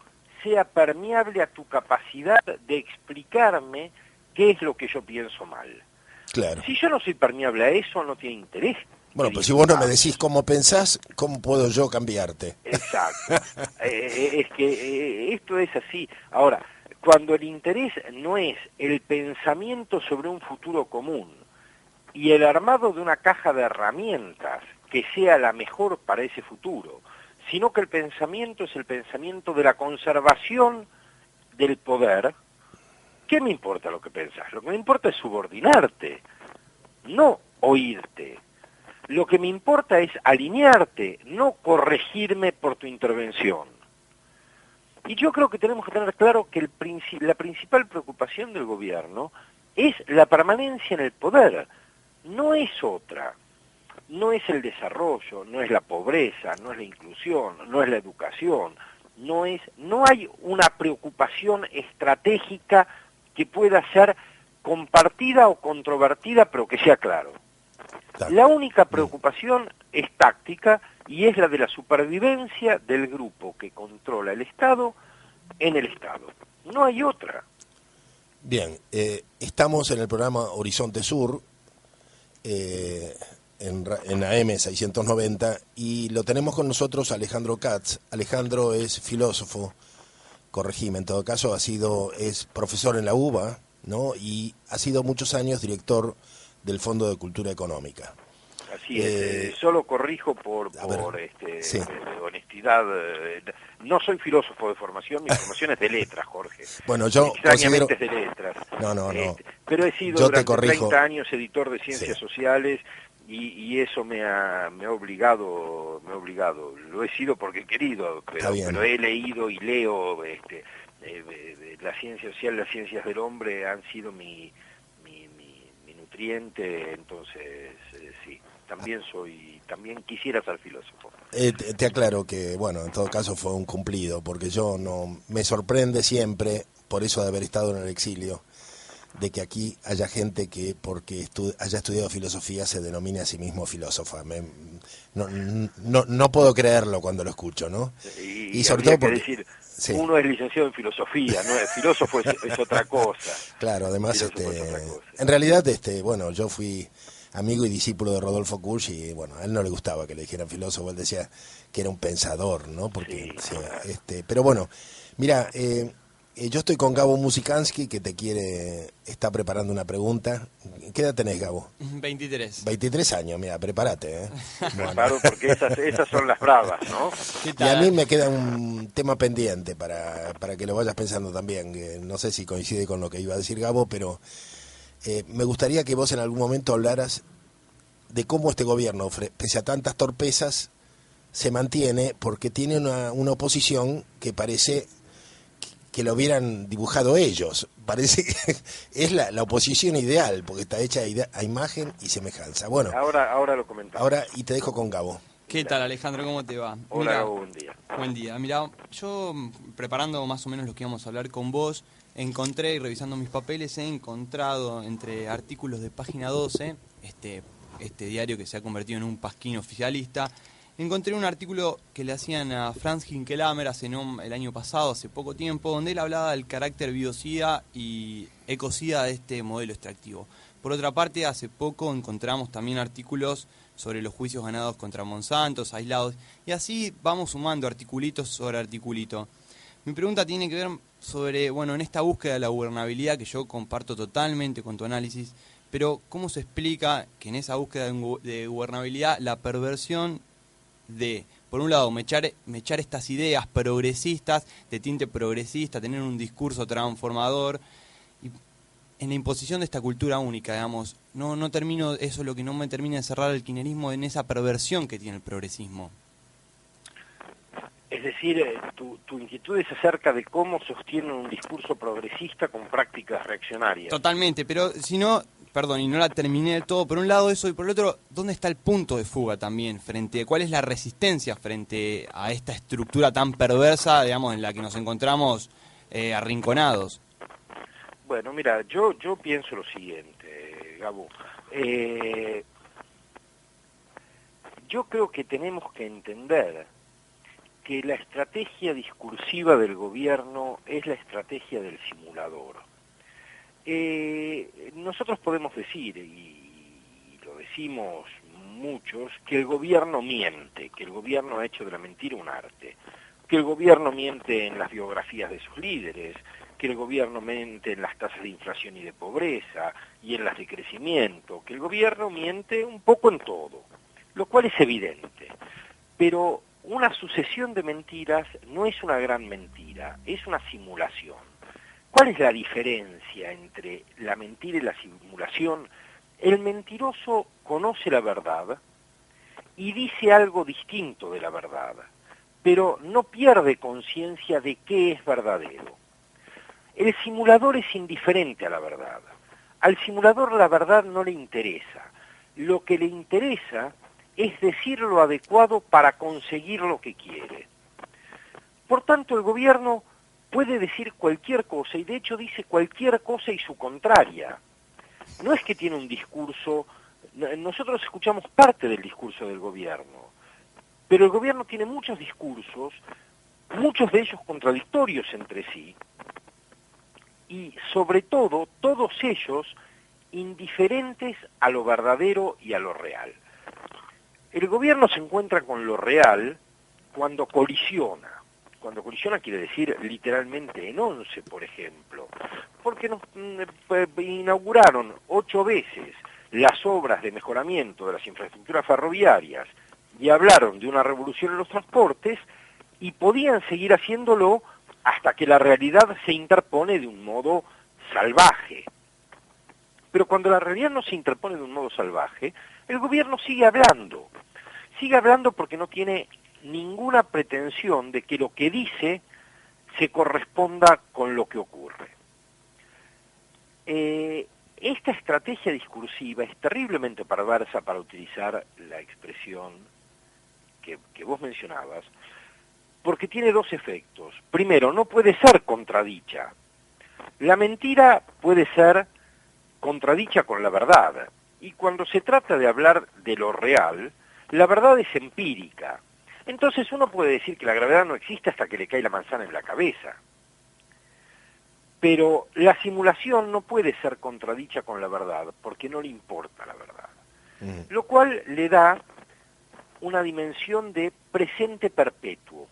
sea permeable a tu capacidad de explicarme qué es lo que yo pienso mal. Claro. Si yo no soy permeable a eso, no tiene interés. Bueno, pues si vos no me decís cómo pensás, ¿cómo puedo yo cambiarte? Exacto. Es que esto es así. Ahora, cuando el interés no es el pensamiento sobre un futuro común y el armado de una caja de herramientas que sea la mejor para ese futuro, sino que el pensamiento es el pensamiento de la conservación del poder, ¿qué me importa lo que pensás? Lo que me importa es subordinarte, no oírte. Lo que me importa es alinearte, no corregirme por tu intervención. Y yo creo que tenemos que tener claro que la principal preocupación del gobierno es la permanencia en el poder, no es otra. No es el desarrollo, no es la pobreza, no es la inclusión, no es la educación, no hay una preocupación estratégica que pueda ser compartida o controvertida, pero que sea claro. La única preocupación es táctica y es la de la supervivencia del grupo que controla el Estado en el Estado. No hay otra. Bien, estamos en el programa Horizonte Sur, en AM 690, y lo tenemos con nosotros Alejandro Katz. Alejandro es filósofo, corregime, en todo caso es profesor en la UBA, ¿no? Y ha sido muchos años director del Fondo de Cultura Económica. Así es, solo corrijo por sí. honestidad. No soy filósofo de formación, mi formación es de letras, Jorge. Bueno, yo extrañamente es de letras. No. Pero he sido yo durante 30 años editor de ciencias sociales y eso me ha obligado, lo he sido porque he querido, pero he leído y leo la ciencia social, las ciencias del hombre han sido mi nutriente, entonces sí, también quisiera ser filósofo. Te aclaro que, bueno, en todo caso fue un cumplido, porque yo me sorprende siempre, por eso de haber estado en el exilio, de que aquí haya gente que porque haya estudiado filosofía se denomine a sí mismo filósofa. No puedo creerlo cuando lo escucho, ¿no? Y sobre todo porque uno es licenciado en filosofía, no es filósofo, es otra cosa. Claro, además en realidad bueno, yo fui amigo y discípulo de Rodolfo Kusch y bueno, a él no le gustaba que le dijeran filósofo, él decía que era un pensador, ¿no? Porque pero bueno, mira, yo estoy con Gabo Musikansky, que está preparando una pregunta. ¿Qué edad tenés, Gabo? 23. 23 años, mira, prepárate, ¿eh? Bueno. Claro, porque esas son las bravas, ¿no? Y a mí me queda un tema pendiente para que lo vayas pensando también, que no sé si coincide con lo que iba a decir Gabo, pero me gustaría que vos en algún momento hablaras de cómo este gobierno, pese a tantas torpezas, se mantiene, porque tiene una oposición que parece que lo hubieran dibujado ellos. Parece que es la oposición ideal, porque está hecha a imagen y semejanza. Bueno, ahora lo comentamos. Ahora, y te dejo con Gabo. ¿Qué tal, Alejandro? ¿Cómo te va? Hola, Gabo, buen día. Buen día. Mira, yo preparando más o menos lo que íbamos a hablar con vos, encontré, y revisando mis papeles, he encontrado entre artículos de Página 12, este diario que se ha convertido en un pasquín oficialista, encontré un artículo que le hacían a Franz Hinkelamer el año pasado, hace poco tiempo, donde él hablaba del carácter biocida y ecocida de este modelo extractivo. Por otra parte, hace poco encontramos también artículos sobre los juicios ganados contra Monsanto, aislados, y así vamos sumando articulitos sobre articulito. Mi pregunta tiene que ver sobre, bueno, en esta búsqueda de la gobernabilidad, que yo comparto totalmente con tu análisis, pero ¿cómo se explica que en esa búsqueda de gobernabilidad la perversión de, por un lado, mechar estas ideas progresistas, de tinte progresista, tener un discurso transformador, y en la imposición de esta cultura única, digamos, no termino, eso es lo que no me termina de cerrar el kirchnerismo en esa perversión que tiene el progresismo? Es decir, tu inquietud es acerca de cómo sostienen un discurso progresista con prácticas reaccionarias. Totalmente, pero si no... Perdón, y no la terminé del todo. Por un lado eso, y por el otro, ¿dónde está el punto de fuga también? ¿Cuál es la resistencia frente a esta estructura tan perversa, digamos, en la que nos encontramos arrinconados? Bueno, mira, yo pienso lo siguiente, Gabo. Yo creo que tenemos que entender que la estrategia discursiva del gobierno es la estrategia del simulador. Nosotros podemos decir, y lo decimos muchos, que el gobierno miente, que el gobierno ha hecho de la mentira un arte, que el gobierno miente en las biografías de sus líderes, que el gobierno miente en las tasas de inflación y de pobreza y en las de crecimiento, que el gobierno miente un poco en todo, lo cual es evidente. Pero una sucesión de mentiras no es una gran mentira, es una simulación. ¿Cuál es la diferencia entre la mentira y la simulación? El mentiroso conoce la verdad y dice algo distinto de la verdad, pero no pierde conciencia de qué es verdadero. El simulador es indiferente a la verdad. Al simulador la verdad no le interesa. Lo que le interesa es decir lo adecuado para conseguir lo que quiere. Por tanto, el gobierno puede decir cualquier cosa, y de hecho dice cualquier cosa y su contraria. No es que tiene un discurso, nosotros escuchamos parte del discurso del gobierno, pero el gobierno tiene muchos discursos, muchos de ellos contradictorios entre sí, y sobre todo, todos ellos indiferentes a lo verdadero y a lo real. El gobierno se encuentra con lo real cuando colisiona. Cuando colisiona quiere decir literalmente en 11, por ejemplo, porque nos inauguraron 8 veces las obras de mejoramiento de las infraestructuras ferroviarias y hablaron de una revolución en los transportes y podían seguir haciéndolo hasta que la realidad se interpone de un modo salvaje. Pero cuando la realidad no se interpone de un modo salvaje, el gobierno sigue hablando porque no tiene ninguna pretensión de que lo que dice se corresponda con lo que ocurre. Esta estrategia discursiva es terriblemente perversa, para utilizar la expresión que vos mencionabas, porque tiene dos efectos. Primero, no puede ser contradicha. La mentira puede ser contradicha con la verdad, y cuando se trata de hablar de lo real, la verdad es empírica. Entonces uno puede decir que la gravedad no existe hasta que le cae la manzana en la cabeza. Pero la simulación no puede ser contradicha con la verdad, porque no le importa la verdad. Lo cual le da una dimensión de presente perpetuo.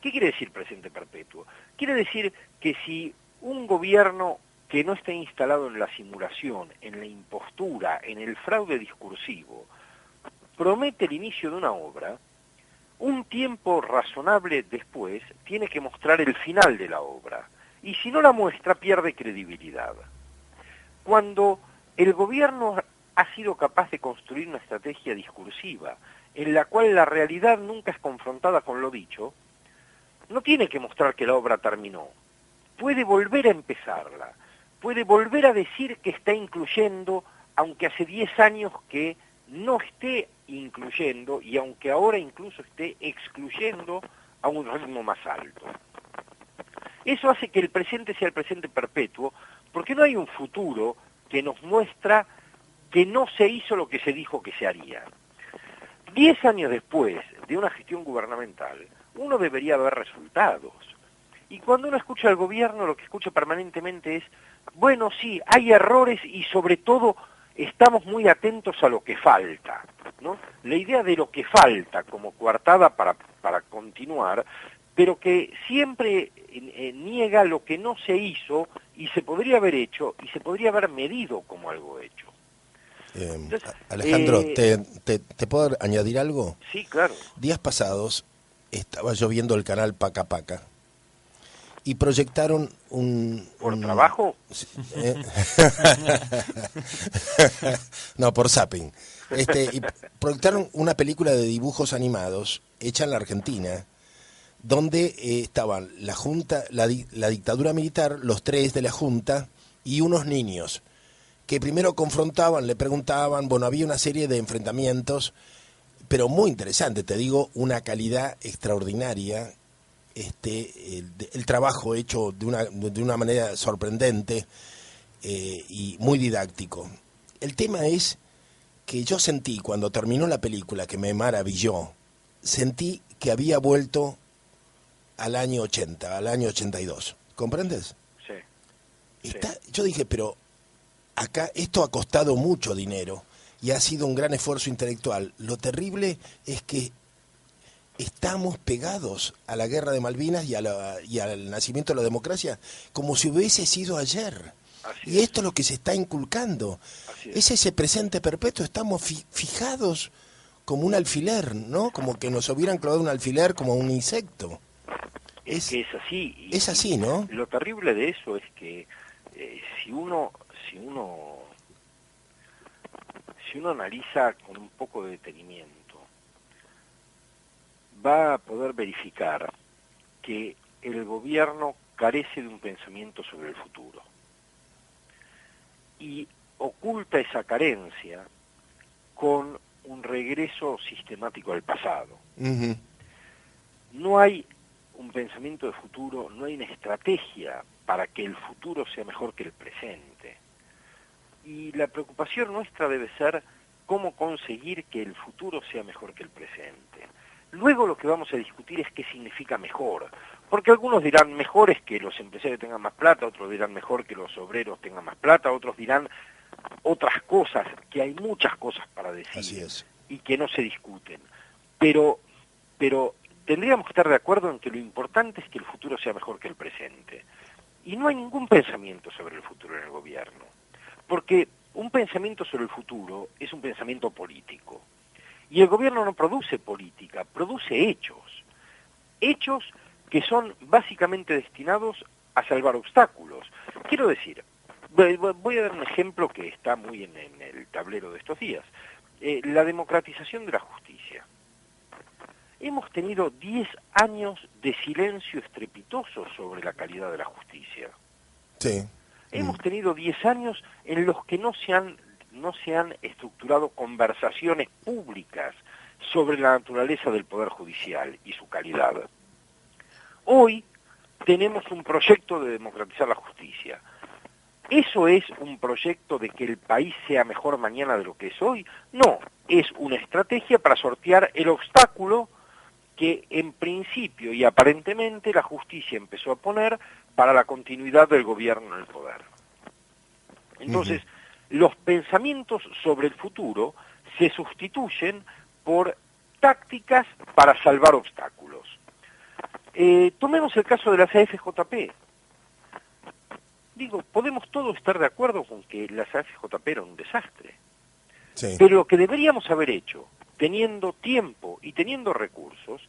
¿Qué quiere decir presente perpetuo? Quiere decir que si un gobierno que no esté instalado en la simulación, en la impostura, en el fraude discursivo, promete el inicio de una obra, un tiempo razonable después tiene que mostrar el final de la obra, y si no la muestra pierde credibilidad. Cuando el gobierno ha sido capaz de construir una estrategia discursiva en la cual la realidad nunca es confrontada con lo dicho, no tiene que mostrar que la obra terminó, puede volver a empezarla, puede volver a decir que está incluyendo, aunque hace 10 años que no esté incluyendo, y aunque ahora incluso esté excluyendo a un ritmo más alto. Eso hace que el presente sea el presente perpetuo, porque no hay un futuro que nos muestra que no se hizo lo que se dijo que se haría. 10 años después de una gestión gubernamental, uno debería ver resultados. Y cuando uno escucha al gobierno, lo que escucha permanentemente es, bueno, sí, hay errores y sobre todo estamos muy atentos a lo que falta, ¿no? La idea de lo que falta como coartada para continuar, pero que siempre niega lo que no se hizo y se podría haber hecho y se podría haber medido como algo hecho. Entonces, Alejandro, ¿te puedo añadir algo? Sí, claro. Días pasados estaba yo viendo el canal Paca Paca y proyectaron ¿Por trabajo? No, por zapping. Y proyectaron una película de dibujos animados hecha en la Argentina, donde estaban la Junta, la dictadura militar, los 3 de la Junta y unos niños que primero confrontaban, le preguntaban, bueno, había una serie de enfrentamientos, pero muy interesante, te digo, una calidad extraordinaria, el trabajo hecho de una manera sorprendente y muy didáctico. El tema es que yo sentí, cuando terminó la película, que me maravilló, sentí que había vuelto al año 80, al año 82. ¿Comprendes? Sí. Yo dije, pero acá esto ha costado mucho dinero y ha sido un gran esfuerzo intelectual. Lo terrible es que estamos pegados a la guerra de Malvinas y al nacimiento de la democracia como si hubiese sido ayer. Y esto es lo que se está inculcando. Es ese presente perpetuo, estamos fijados como un alfiler, ¿no? Como que nos hubieran clavado un alfiler como un insecto. Es que es así. Es así, ¿no? Lo terrible de eso es que si uno analiza con un poco de detenimiento, va a poder verificar que el gobierno carece de un pensamiento sobre el futuro y oculta esa carencia con un regreso sistemático al pasado. Uh-huh. No hay un pensamiento de futuro, no hay una estrategia para que el futuro sea mejor que el presente. Y la preocupación nuestra debe ser cómo conseguir que el futuro sea mejor que el presente. Luego lo que vamos a discutir es qué significa mejor, porque algunos dirán mejor es que los empresarios tengan más plata, otros dirán mejor que los obreros tengan más plata, otros dirán otras cosas, que hay muchas cosas para decir. Así es. Y que no se discuten. Pero tendríamos que estar de acuerdo en que lo importante es que el futuro sea mejor que el presente. Y no hay ningún pensamiento sobre el futuro en el gobierno, porque un pensamiento sobre el futuro es un pensamiento político. Y el gobierno no produce política, produce hechos. Hechos que son básicamente destinados a salvar obstáculos. Quiero decir, voy a dar un ejemplo que está muy en el tablero de estos días. La democratización de la justicia. Hemos tenido 10 años de silencio estrepitoso sobre la calidad de la justicia. Sí. Hemos tenido 10 años en los que no se han estructurado conversaciones públicas sobre la naturaleza del Poder Judicial y su calidad. Hoy tenemos un proyecto de democratizar la justicia. ¿Eso es un proyecto de que el país sea mejor mañana de lo que es hoy? No, es una estrategia para sortear el obstáculo que en principio y aparentemente la justicia empezó a poner para la continuidad del gobierno en el poder. Entonces, los pensamientos sobre el futuro se sustituyen por tácticas para salvar obstáculos. Tomemos el caso de las AFJP. Digo, podemos todos estar de acuerdo con que las AFJP eran un desastre. Sí. Pero lo que deberíamos haber hecho, teniendo tiempo y teniendo recursos,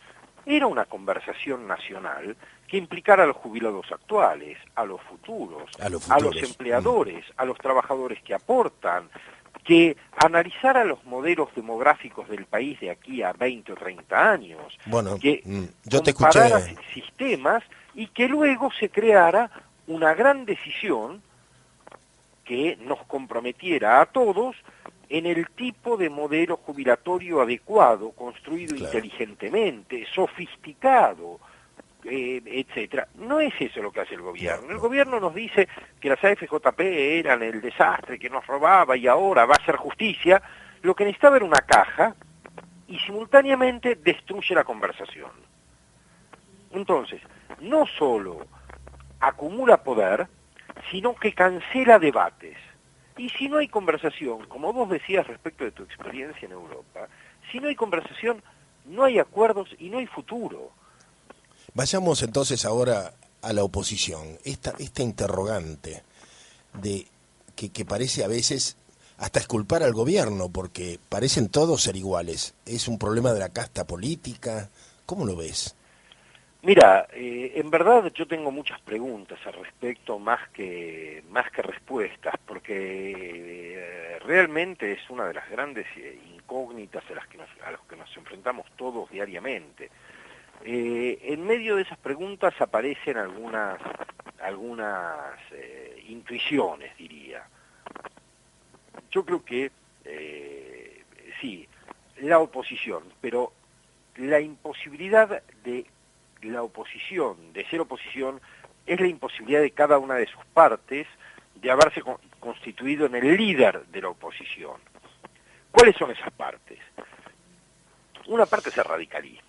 era una conversación nacional que implicara a los jubilados actuales, a los futuros, a los empleadores, a los trabajadores que aportan, que analizara los modelos demográficos del país de aquí a 20 o 30 años, bueno, que yo te comparara escuché. sistemas y que luego se creara una gran decisión que nos comprometiera a todos en el tipo de modelo jubilatorio adecuado, construido inteligentemente, sofisticado, etcétera. No es eso lo que hace el gobierno. El gobierno nos dice que las AFJP eran el desastre, que nos robaba y ahora va a hacer justicia. Lo que necesitaba era una caja y simultáneamente destruye la conversación. Entonces, no solo acumula poder, sino que cancela debates. Y si no hay conversación, como vos decías respecto de tu experiencia en Europa, si no hay conversación, no hay acuerdos y no hay futuro. Vayamos entonces ahora a la oposición. Esta interrogante de que parece a veces hasta exculpar al gobierno, porque parecen todos ser iguales. ¿Es un problema de la casta política? ¿Cómo lo ves? Mira, en verdad yo tengo muchas preguntas al respecto, más que respuestas, porque realmente es una de las grandes incógnitas a las que nos enfrentamos todos diariamente. En medio de esas preguntas aparecen algunas intuiciones, diría. Yo creo que sí, la oposición, pero la imposibilidad de la oposición, de ser oposición, es la imposibilidad de cada una de sus partes de haberse constituido en el líder de la oposición. ¿Cuáles son esas partes? Una parte es el radicalismo.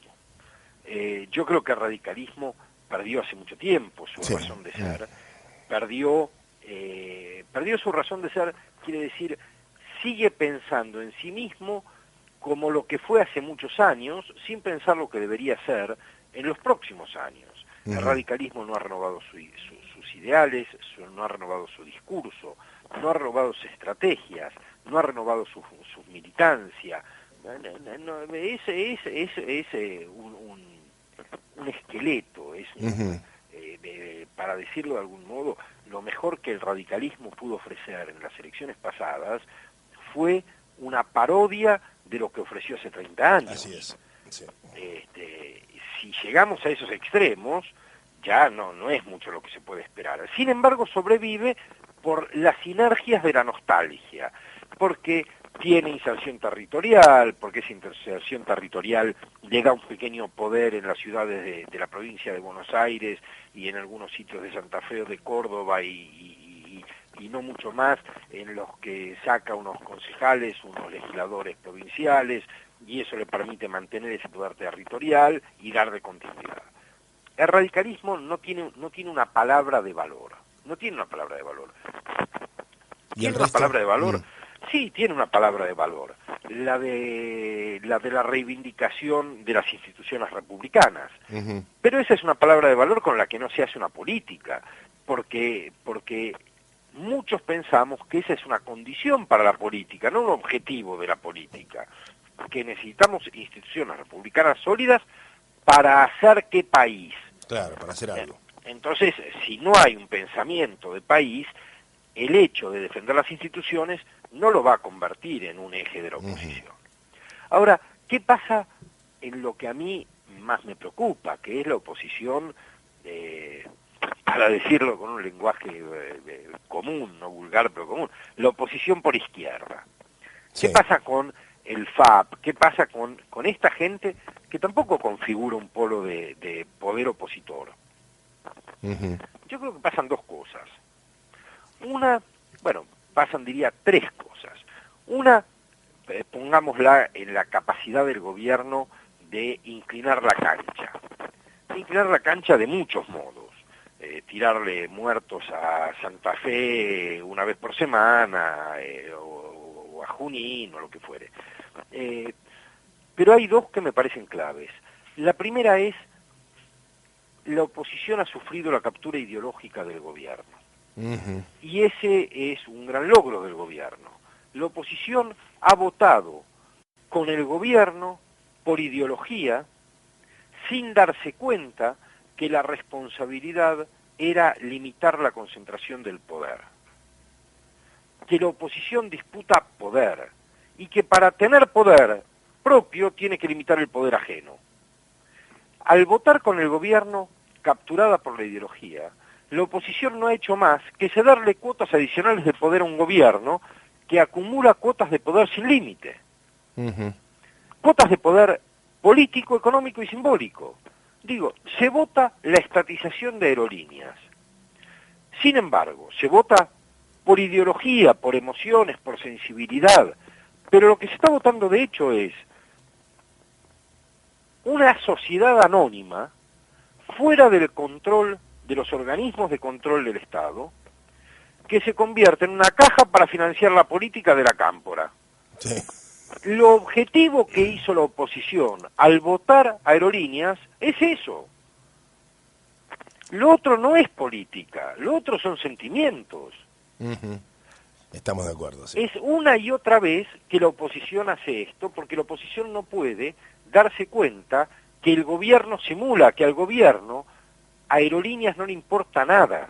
Yo creo que el radicalismo perdió hace mucho tiempo su razón de ser, perdió su razón de ser, quiere decir, sigue pensando en sí mismo como lo que fue hace muchos años, sin pensar lo que debería ser en los próximos años. El radicalismo no ha renovado sus ideales, no ha renovado su discurso, no ha renovado sus estrategias, no ha renovado su militancia. Es un esqueleto, es para decirlo de algún modo, lo mejor que el radicalismo pudo ofrecer en las elecciones pasadas fue una parodia de lo que ofreció hace 30 años. Así es. Sí. Si llegamos a esos extremos, ya no es mucho lo que se puede esperar. Sin embargo, sobrevive por las sinergias de la nostalgia, porque tiene inserción territorial, porque esa inserción territorial le da un pequeño poder en las ciudades de la provincia de Buenos Aires y en algunos sitios de Santa Fe o de Córdoba y no mucho más, en los que saca unos concejales, unos legisladores provinciales, y eso le permite mantener ese poder territorial y darle continuidad. El radicalismo no tiene una palabra de valor, no tiene una palabra de valor. ¿Tiene una palabra de valor? Sí, tiene una palabra de valor, la de la reivindicación de las instituciones republicanas. Pero esa es una palabra de valor con la que no se hace una política, porque muchos pensamos que esa es una condición para la política, no un objetivo de la política, que necesitamos instituciones republicanas sólidas para hacer qué país. Claro, para hacer algo. Entonces, si no hay un pensamiento de país, el hecho de defender las instituciones no lo va a convertir en un eje de la oposición. Ahora, ¿qué pasa en lo que a mí más me preocupa, que es la oposición, para decirlo con un lenguaje común, no vulgar, pero común, la oposición por izquierda? ¿Qué pasa con el FAP? ¿Qué pasa con esta gente que tampoco configura un polo de poder opositor? Yo creo que pasan dos cosas. Pasan, diría, tres cosas. Una, pongámosla en la capacidad del gobierno de inclinar la cancha. Inclinar la cancha de muchos modos. Tirarle muertos a Santa Fe una vez por semana, o a Junín, o lo que fuere. Pero hay dos que me parecen claves. La primera es, la oposición ha sufrido la captura ideológica del gobierno. Y ese es un gran logro del gobierno. La oposición ha votado con el gobierno por ideología, sin darse cuenta que la responsabilidad era limitar la concentración del poder. Que la oposición disputa poder, y que para tener poder propio tiene que limitar el poder ajeno. Al votar con el gobierno, capturada por la ideología, la oposición no ha hecho más que cederle cuotas adicionales de poder a un gobierno que acumula cuotas de poder sin límite. Cuotas de poder político, económico y simbólico. Digo, se vota la estatización de aerolíneas. Sin embargo, se vota por ideología, por emociones, por sensibilidad. Pero lo que se está votando de hecho es una sociedad anónima fuera del control de los organismos de control del Estado, que se convierte en una caja para financiar la política de la cámpora. Sí. Lo objetivo que hizo la oposición al votar aerolíneas es eso. Lo otro no es política, lo otro son sentimientos. Estamos de acuerdo. Sí. Es una y otra vez que la oposición hace esto, porque la oposición no puede darse cuenta que el gobierno simula, que al gobierno Aerolíneas no le importa nada.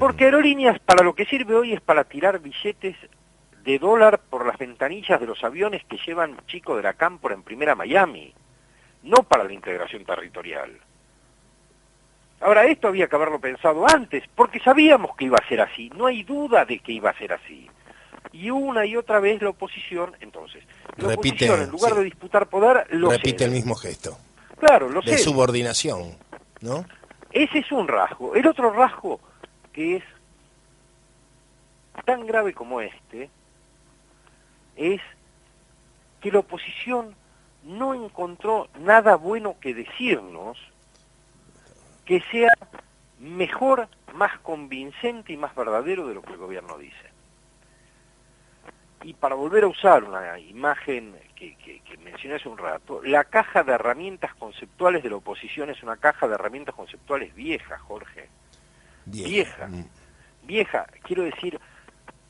Porque Aerolíneas para lo que sirve hoy es para tirar billetes de dólar por las ventanillas de los aviones que llevan chicos de la cámpora en primera Miami, no para la integración territorial. Ahora, esto había que haberlo pensado antes, porque sabíamos que iba a ser así, no hay duda de que iba a ser así. Y una y otra vez la oposición, entonces, la oposición en lugar de disputar poder, lo repite el mismo gesto. Claro, lo de subordinación, ¿no? Ese es un rasgo. El otro rasgo, que es tan grave como este, es que la oposición no encontró nada bueno que decirnos que sea mejor, más convincente y más verdadero de lo que el gobierno dice. Y para volver a usar una imagen que mencioné hace un rato, la caja de herramientas conceptuales de la oposición es una caja de herramientas conceptuales vieja, Jorge. Vieja. Vieja, quiero decir,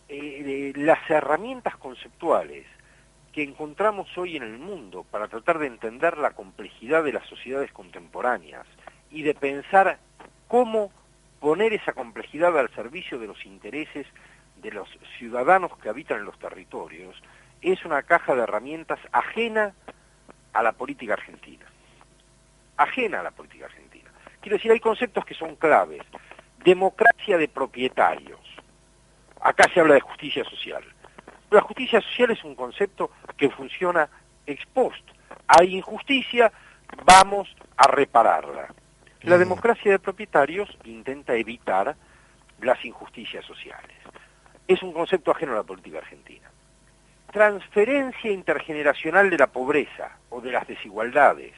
las herramientas conceptuales que encontramos hoy en el mundo para tratar de entender la complejidad de las sociedades contemporáneas y de pensar cómo poner esa complejidad al servicio de los intereses de los ciudadanos que habitan en los territorios, es una caja de herramientas ajena a la política argentina. Ajena a la política argentina. Quiero decir, hay conceptos que son claves. Democracia de propietarios. Acá se habla de justicia social. Pero la justicia social es un concepto que funciona ex post. Hay injusticia, vamos a repararla. La democracia de propietarios intenta evitar las injusticias sociales. Es un concepto ajeno a la política argentina. Transferencia intergeneracional de la pobreza o de las desigualdades.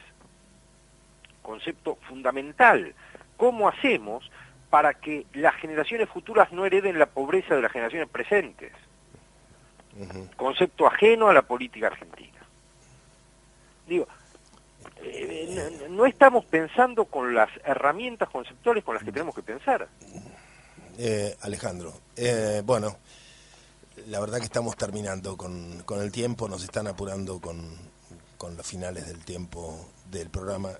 Concepto fundamental. ¿Cómo hacemos para que las generaciones futuras no hereden la pobreza de las generaciones presentes? Concepto ajeno a la política argentina. Digo, no estamos pensando con las herramientas conceptuales con las que tenemos que pensar. Alejandro, bueno, la verdad que estamos terminando con el tiempo, nos están apurando con los finales del tiempo del programa.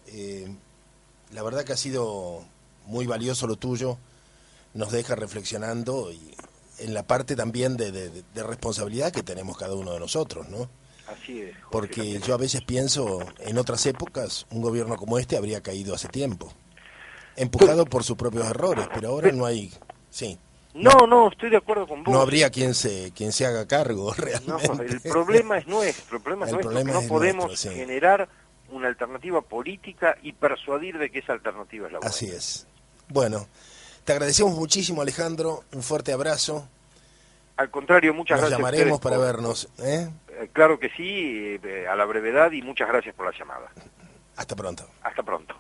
La verdad que ha sido muy valioso lo tuyo, nos deja reflexionando y en la parte también de responsabilidad que tenemos cada uno de nosotros, ¿no? Así es. Jorge, porque yo a veces pienso, en otras épocas, un gobierno como este habría caído hace tiempo, empujado por sus propios errores, pero ahora no hay... Sí. No, estoy de acuerdo con vos. No habría quien se haga cargo realmente. No, el problema es nuestro, que no podemos generar una alternativa política y persuadir de que esa alternativa es la buena. Así es. Bueno, te agradecemos muchísimo, Alejandro, un fuerte abrazo. Al contrario, muchas gracias. Nos llamaremos para vernos, ¿eh? Claro que sí, a la brevedad, y muchas gracias por la llamada. Hasta pronto. Hasta pronto.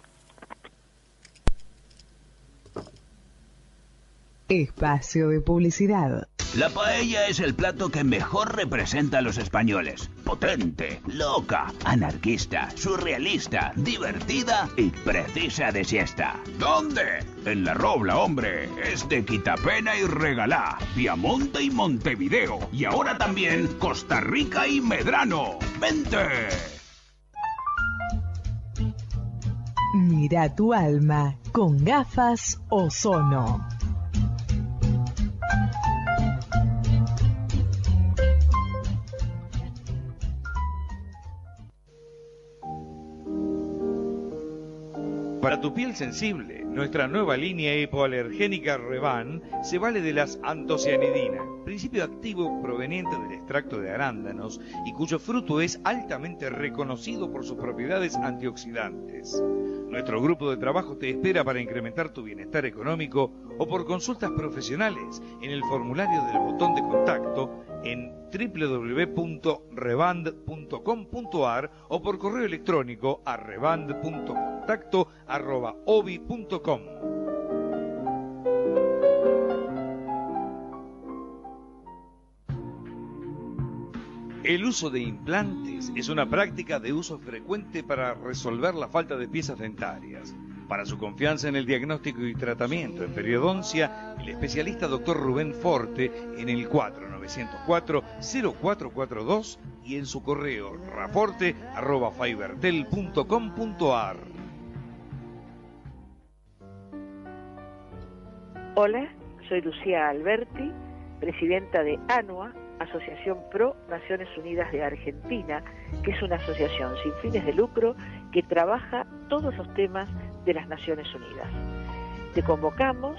Espacio de publicidad. La paella es el plato que mejor representa a los españoles. Potente, loca, anarquista, surrealista, divertida y precisa de siesta. ¿Dónde? En La Robla, hombre. Es de Quitapena y Regalá, Piamonte y Montevideo. Y ahora también Costa Rica y Medrano. ¡Vente! Mira tu alma con gafas Ozono. Para tu piel sensible, nuestra nueva línea hipoalergénica Revan se vale de las antocianidinas, principio activo proveniente del extracto de arándanos y cuyo fruto es altamente reconocido por sus propiedades antioxidantes. Nuestro grupo de trabajo te espera para incrementar tu bienestar económico o por consultas profesionales en el formulario del botón de contacto en www.revand.com.ar o por correo electrónico a revand.contacto@obi.com. El uso de implantes es una práctica de uso frecuente para resolver la falta de piezas dentarias. Para su confianza en el diagnóstico y tratamiento en periodoncia, el especialista Dr. Rubén Forte en el 4904-0442 y en su correo raforte@fibertel.com.ar. Hola, soy Lucía Alberti, presidenta de ANUA, Asociación Pro Naciones Unidas de Argentina, que es una asociación sin fines de lucro que trabaja todos los temas de las Naciones Unidas. Te convocamos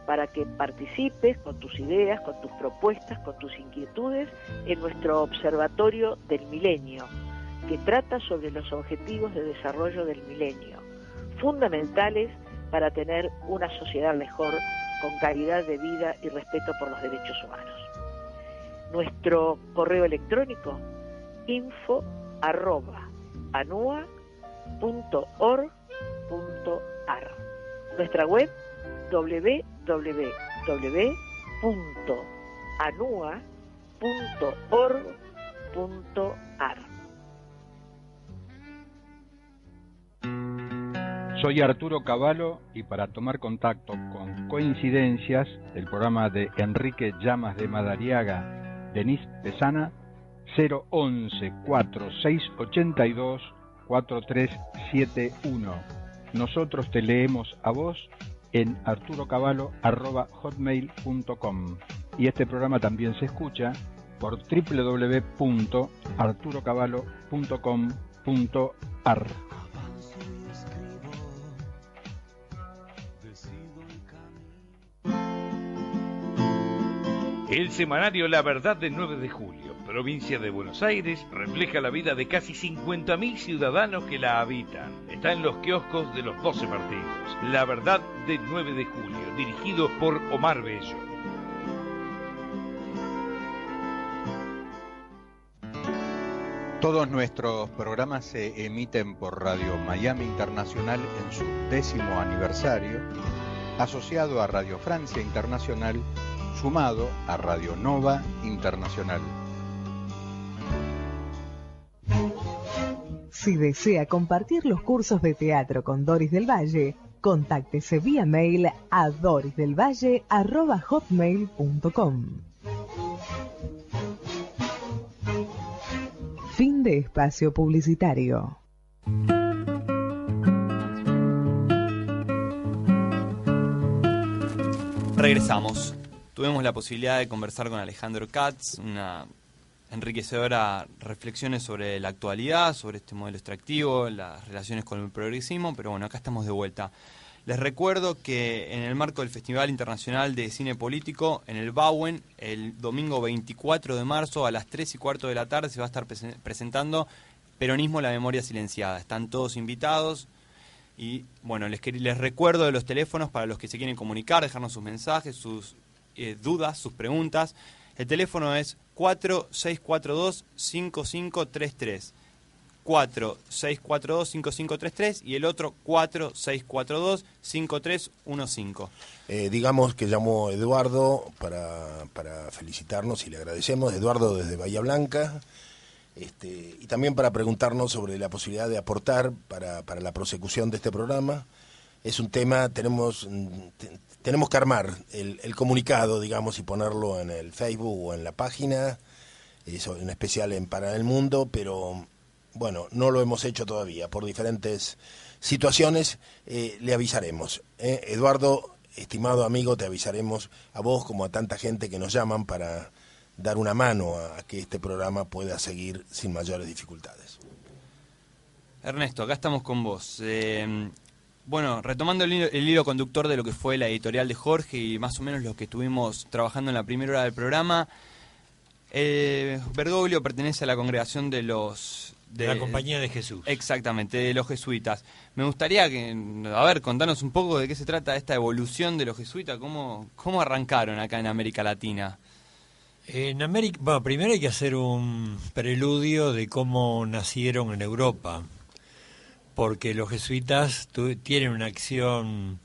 para que participes con tus ideas, con tus propuestas, con tus inquietudes en nuestro Observatorio del Milenio, que trata sobre los objetivos de desarrollo del milenio, fundamentales para tener una sociedad mejor, con calidad de vida y respeto por los derechos humanos. Nuestro correo electrónico info@anua.org.ar. Nuestra web www.anua.org.ar. Soy Arturo Cavallo y para tomar contacto con Coincidencias, el programa de Enrique Llamas de Madariaga, Denise Pesana, 011-4682-4371. Nosotros te leemos a vos en arturocavallo@hotmail.com y este programa también se escucha por www.arturocavallo.com.ar. El semanario La Verdad del 9 de julio, provincia de Buenos Aires, refleja la vida de casi 50.000 ciudadanos que la habitan. Está en los kioscos de los 12 partidos. La Verdad del 9 de julio, dirigido por Omar Bello. Todos nuestros programas se emiten por Radio Miami Internacional en su 10º aniversario, asociado a Radio Francia Internacional, sumado a Radio Nova Internacional. Si desea compartir los cursos de teatro con Doris del Valle, contáctese vía mail a dorisdelvalle@hotmail.com. Fin de espacio publicitario. Regresamos. Tuvimos la posibilidad de conversar con Alejandro Katz, una enriquecedora reflexiones sobre la actualidad, sobre este modelo extractivo, las relaciones con el progresismo, pero bueno, acá estamos de vuelta. Les recuerdo que en el marco del Festival Internacional de Cine Político, en el Bauen, el domingo 24 de marzo a las 3:15 de la tarde se va a estar presentando Peronismo, la memoria silenciada. Están todos invitados. Y bueno, les recuerdo de los teléfonos para los que se quieren comunicar, dejarnos sus mensajes, sus dudas, sus preguntas. El teléfono es 4642-5533. 4642-5533 y el otro 4642-5315. Digamos que llamó Eduardo para felicitarnos y le agradecemos. Eduardo desde Bahía Blanca. Y también para preguntarnos sobre la posibilidad de aportar para la prosecución de este programa. Es un tema, tenemos que armar el comunicado, digamos, y ponerlo en el Facebook o en la página, eso en especial en Para el Mundo, pero bueno, no lo hemos hecho todavía, por diferentes situaciones. Le avisaremos. Eduardo, estimado amigo, te avisaremos a vos como a tanta gente que nos llaman para dar una mano a que este programa pueda seguir sin mayores dificultades. Ernesto, acá estamos con vos. Bueno, retomando el hilo conductor de lo que fue la editorial de Jorge y más o menos lo que estuvimos trabajando en la primera hora del programa, Bergoglio pertenece a la congregación de la Compañía de Jesús. Exactamente, de los jesuitas. Me gustaría contanos un poco de qué se trata esta evolución de los jesuitas, cómo arrancaron acá en América Latina. En América, bueno, primero hay que hacer un preludio de cómo nacieron en Europa, porque los jesuitas tienen una acción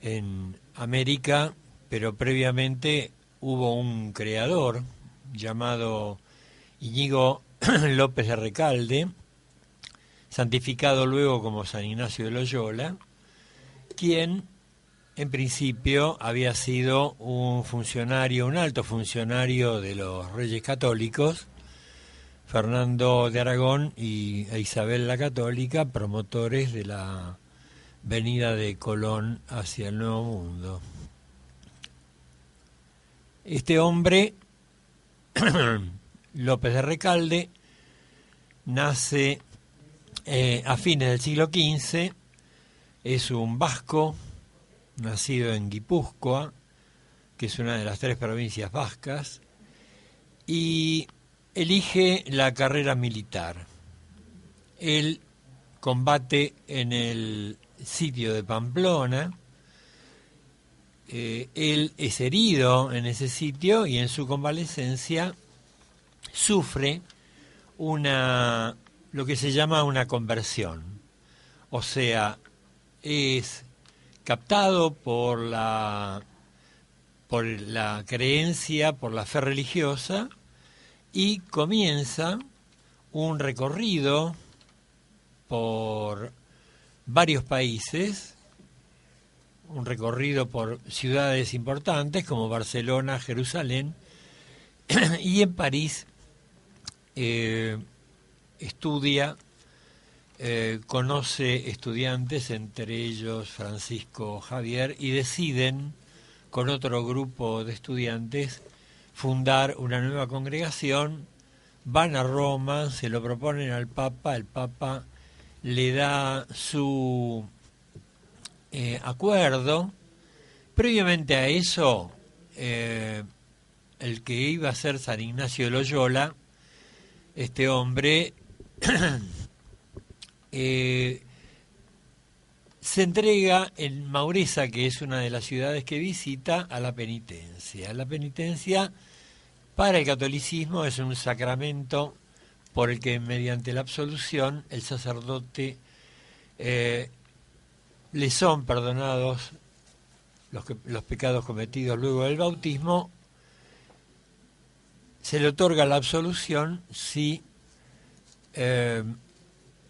en América, pero previamente hubo un creador llamado Íñigo López de Recalde, santificado luego como San Ignacio de Loyola, quien en principio había sido un alto funcionario de los Reyes Católicos, Fernando de Aragón e Isabel la Católica, promotores de la venida de Colón hacia el Nuevo Mundo. Este hombre, López de Recalde, nace a fines del siglo XV, es un vasco, nacido en Guipúzcoa, que es una de las 3 provincias vascas, y elige la carrera militar. Él combate en el sitio de Pamplona, él es herido en ese sitio y en su convalecencia sufre lo que se llama una conversión, o sea, es captado por la creencia, por la fe religiosa, y comienza un recorrido por varios países, un recorrido por ciudades importantes como Barcelona, Jerusalén, y en París estudia, conoce estudiantes, entre ellos Francisco Javier, y deciden con otro grupo de estudiantes fundar una nueva congregación. Van a Roma, se lo proponen al Papa, el Papa le da su acuerdo. Previamente a eso, el que iba a ser San Ignacio de Loyola, este hombre se entrega en Mauresa, que es una de las ciudades que visita, a la penitencia. La penitencia para el catolicismo es un sacramento por el que mediante la absolución el sacerdote le son perdonados los pecados cometidos luego del bautismo. Se le otorga la absolución si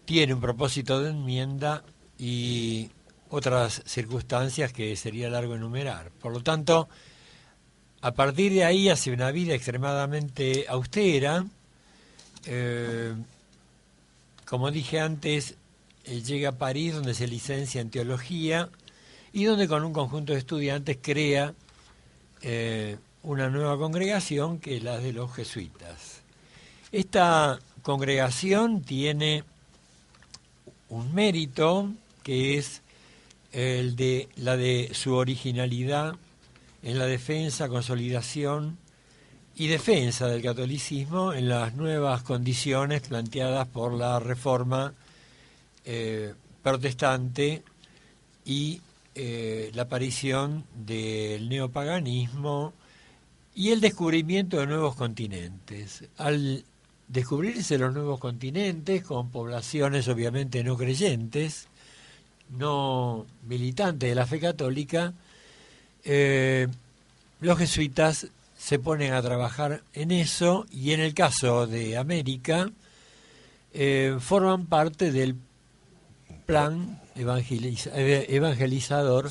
tiene un propósito de enmienda y otras circunstancias que sería largo enumerar. Por lo tanto, a partir de ahí hace una vida extremadamente austera. Como dije antes, llega a París, donde se licencia en teología y donde con un conjunto de estudiantes crea una nueva congregación, que es la de los jesuitas. Esta congregación tiene un mérito, que es el de la de su originalidad en la defensa, consolidación y defensa del catolicismo en las nuevas condiciones planteadas por la reforma protestante y la aparición del neopaganismo y el descubrimiento de nuevos continentes. Al descubrirse los nuevos continentes, con poblaciones obviamente no creyentes, no militantes de la fe católica, los jesuitas se ponen a trabajar en eso, y en el caso de América forman parte del plan evangelizador.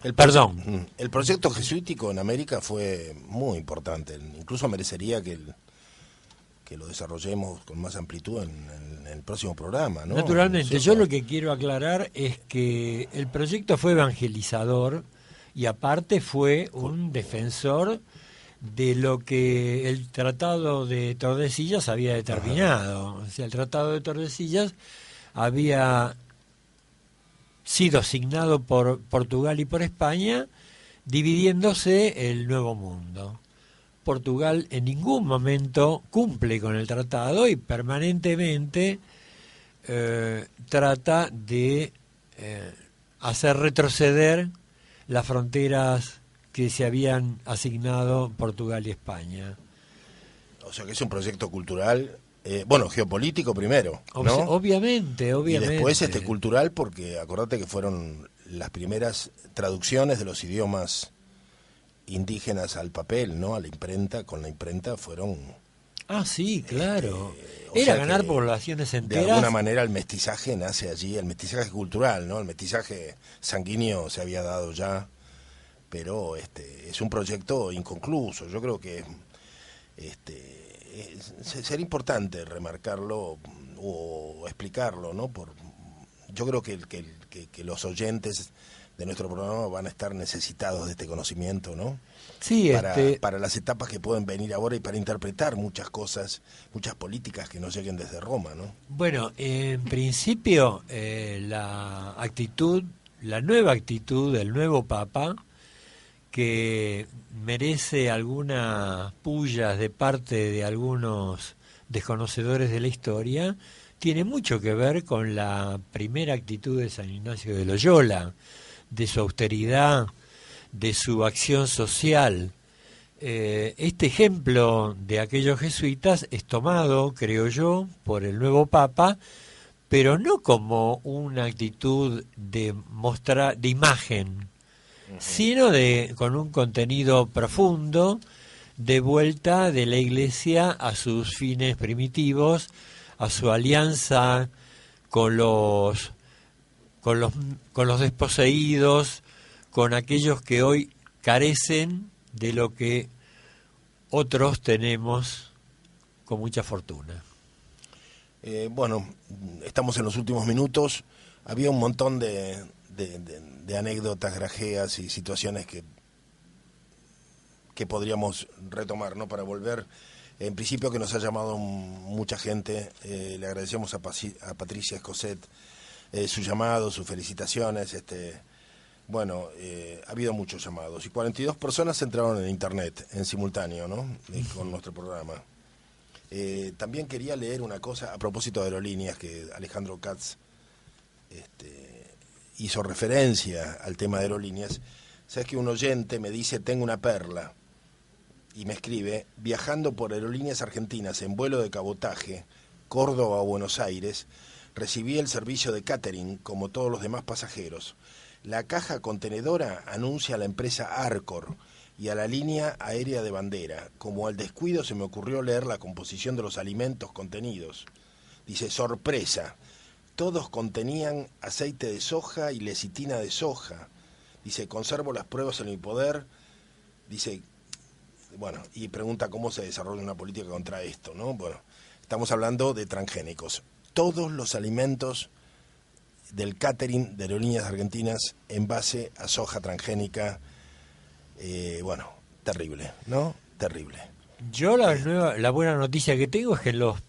El proyecto jesuítico en América fue muy importante, incluso merecería que lo desarrollemos con más amplitud en el próximo programa, ¿no? Naturalmente, yo lo que quiero aclarar es que el proyecto fue evangelizador y aparte fue un defensor de lo que el Tratado de Tordesillas había determinado. O sea, el Tratado de Tordesillas había sido asignado por Portugal y por España, dividiéndose el Nuevo Mundo. Portugal en ningún momento cumple con el tratado y permanentemente trata de hacer retroceder las fronteras que se habían asignado Portugal y España. O sea que es un proyecto cultural, geopolítico primero, ¿no? Obviamente. Y después cultural, porque acordate que fueron las primeras traducciones de los idiomas indígenas al papel, ¿no? A la imprenta, con la imprenta fueron... Ah, sí, claro. Era ganar poblaciones enteras. De alguna manera el mestizaje nace allí, el mestizaje cultural, ¿no? El mestizaje sanguíneo se había dado ya, pero es un proyecto inconcluso. Yo creo que sería importante remarcarlo o explicarlo, ¿no? Yo creo que los oyentes de nuestro programa van a estar necesitados de este conocimiento, ¿no? Sí, para las etapas que pueden venir ahora y para interpretar muchas cosas, muchas políticas que nos lleguen desde Roma, ¿no? Bueno, en principio la nueva actitud del nuevo Papa, que merece algunas pullas de parte de algunos desconocedores de la historia, tiene mucho que ver con la primera actitud de San Ignacio de Loyola, de su austeridad, de su acción social. Este ejemplo de aquellos jesuitas es tomado, creo yo, por el nuevo Papa, pero no como una actitud de imagen, sino con un contenido profundo de vuelta de la Iglesia a sus fines primitivos, a su alianza con los desposeídos, con aquellos que hoy carecen de lo que otros tenemos con mucha fortuna. Bueno, estamos en los últimos minutos. Había un montón de anécdotas, grajeas y situaciones que podríamos retomar, ¿no? Para volver, en principio, que nos ha llamado mucha gente. Le agradecemos a Patricia Escoset su llamado, sus felicitaciones. Bueno, ha habido muchos llamados y 42 personas entraron en internet en simultáneo, ¿no? Con nuestro programa. También quería leer una cosa a propósito de aerolíneas, que Alejandro Katz hizo referencia al tema de aerolíneas. Sabes que un oyente me dice: tengo una perla, y me escribe: viajando por Aerolíneas Argentinas en vuelo de cabotaje Córdoba a Buenos Aires, recibí el servicio de catering como todos los demás pasajeros. La caja contenedora anuncia a la empresa Arcor y a la línea aérea de bandera. Como al descuido se me ocurrió leer la composición de los alimentos contenidos. Dice: sorpresa, todos contenían aceite de soja y lecitina de soja. Dice: conservo las pruebas en mi poder. Dice, bueno, y pregunta cómo se desarrolla una política contra esto, ¿no? Bueno, estamos hablando de transgénicos. Todos los alimentos del catering de Aerolíneas Argentinas en base a soja transgénica. Bueno, terrible, ¿no? Terrible. Yo la buena noticia que tengo es que los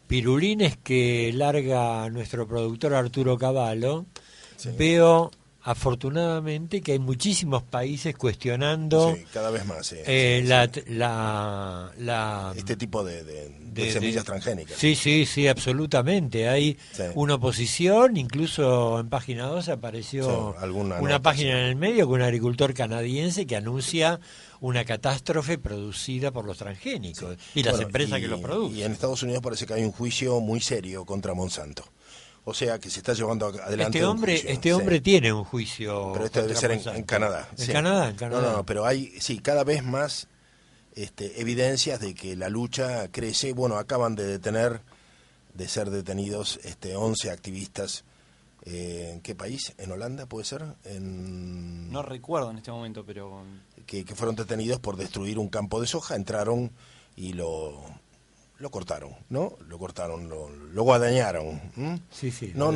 pirulines que larga nuestro productor Arturo Cavallo, sí, veo afortunadamente que hay muchísimos países cuestionando, sí, cada vez más, sí, este tipo de semillas transgénicas. Sí, absolutamente. Hay una oposición, incluso en página 2 apareció una página en el medio con un agricultor canadiense que anuncia una catástrofe producida por los transgénicos y las empresas que los producen. Y en Estados Unidos parece que hay un juicio muy serio contra Monsanto. O sea, que se está llevando adelante este hombre tiene un juicio. Pero esto debe ser en Canadá. ¿En Canadá? No, pero hay, cada vez más evidencias de que la lucha crece. Bueno, acaban de ser detenidos 11 activistas. ¿En qué país? ¿En Holanda, puede ser? No recuerdo en este momento, pero... Que fueron detenidos por destruir un campo de soja. Entraron y lo cortaron, ¿no? Lo cortaron, lo guadañaron. Sí. No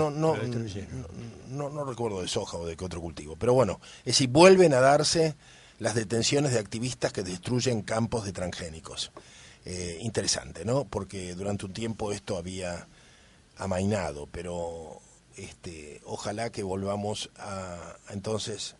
recuerdo de soja o de qué otro cultivo. Pero bueno, es decir, vuelven a darse las detenciones de activistas que destruyen campos de transgénicos. Interesante, ¿no? Porque durante un tiempo esto había amainado, pero ojalá que volvamos entonces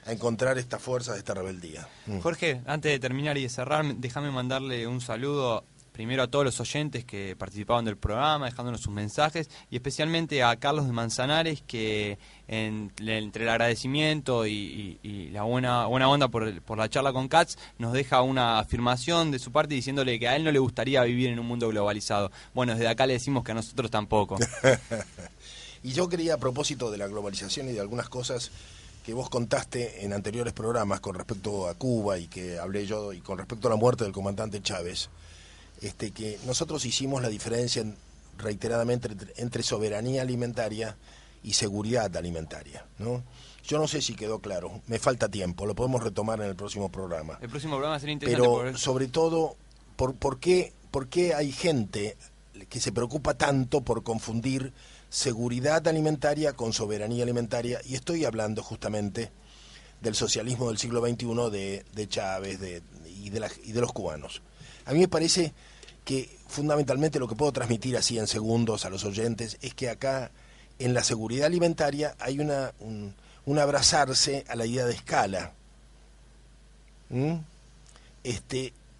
a encontrar esta fuerza de esta rebeldía. Jorge, antes de terminar y de cerrar, déjame mandarle un saludo primero a todos los oyentes que participaban del programa, dejándonos sus mensajes, y especialmente a Carlos de Manzanares, que entre el agradecimiento y la buena onda por la charla con Katz, nos deja una afirmación de su parte diciéndole que a él no le gustaría vivir en un mundo globalizado. Bueno, desde acá le decimos que a nosotros tampoco. Y yo quería, a propósito de la globalización y de algunas cosas que vos contaste en anteriores programas con respecto a Cuba y que hablé yo, y con respecto a la muerte del comandante Chávez, que nosotros hicimos la diferencia reiteradamente entre soberanía alimentaria y seguridad alimentaria, ¿no? Yo no sé si quedó claro, me falta tiempo, lo podemos retomar en el próximo programa. El próximo programa sería interesante. Pero sobre todo, ¿por qué hay gente que se preocupa tanto por confundir seguridad alimentaria con soberanía alimentaria? Y estoy hablando justamente del socialismo del siglo XXI de Chávez y de los cubanos. A mí me parece que fundamentalmente lo que puedo transmitir así en segundos a los oyentes es que acá en la seguridad alimentaria hay un abrazarse a la idea de escala.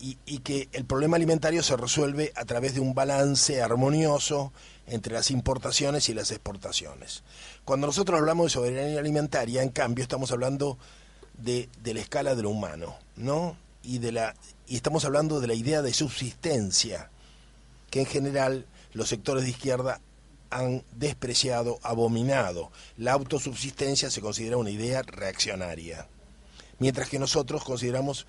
Y que el problema alimentario se resuelve a través de un balance armonioso entre las importaciones y las exportaciones. Cuando nosotros hablamos de soberanía alimentaria, en cambio, estamos hablando de la escala de lo humano, ¿no? Y estamos hablando de la idea de subsistencia, que en general los sectores de izquierda han despreciado, abominado. La autosubsistencia se considera una idea reaccionaria, mientras que nosotros consideramos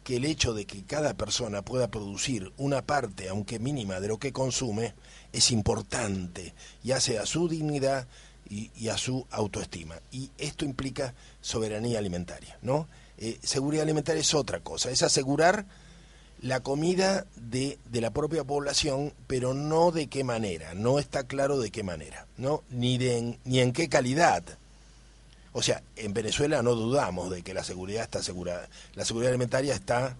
que el hecho de que cada persona pueda producir una parte, aunque mínima, de lo que consume, es importante y hace a su dignidad y a su autoestima. Y esto implica soberanía alimentaria, ¿no? Seguridad alimentaria es otra cosa, es asegurar la comida de la propia población, pero no de qué manera, no está claro de qué manera, ¿no? Ni en qué calidad. O sea, en Venezuela no dudamos de que la seguridad está asegurada, la seguridad alimentaria está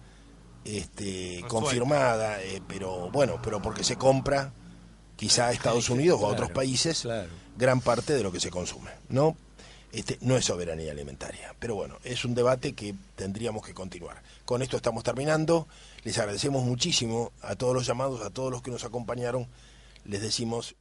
confirmada, pero porque se compra quizá a Estados Unidos o a otros países gran parte de lo que se consume, ¿no? No es soberanía alimentaria, pero bueno, es un debate que tendríamos que continuar. Con esto estamos terminando, les agradecemos muchísimo a todos los llamados, a todos los que nos acompañaron, les decimos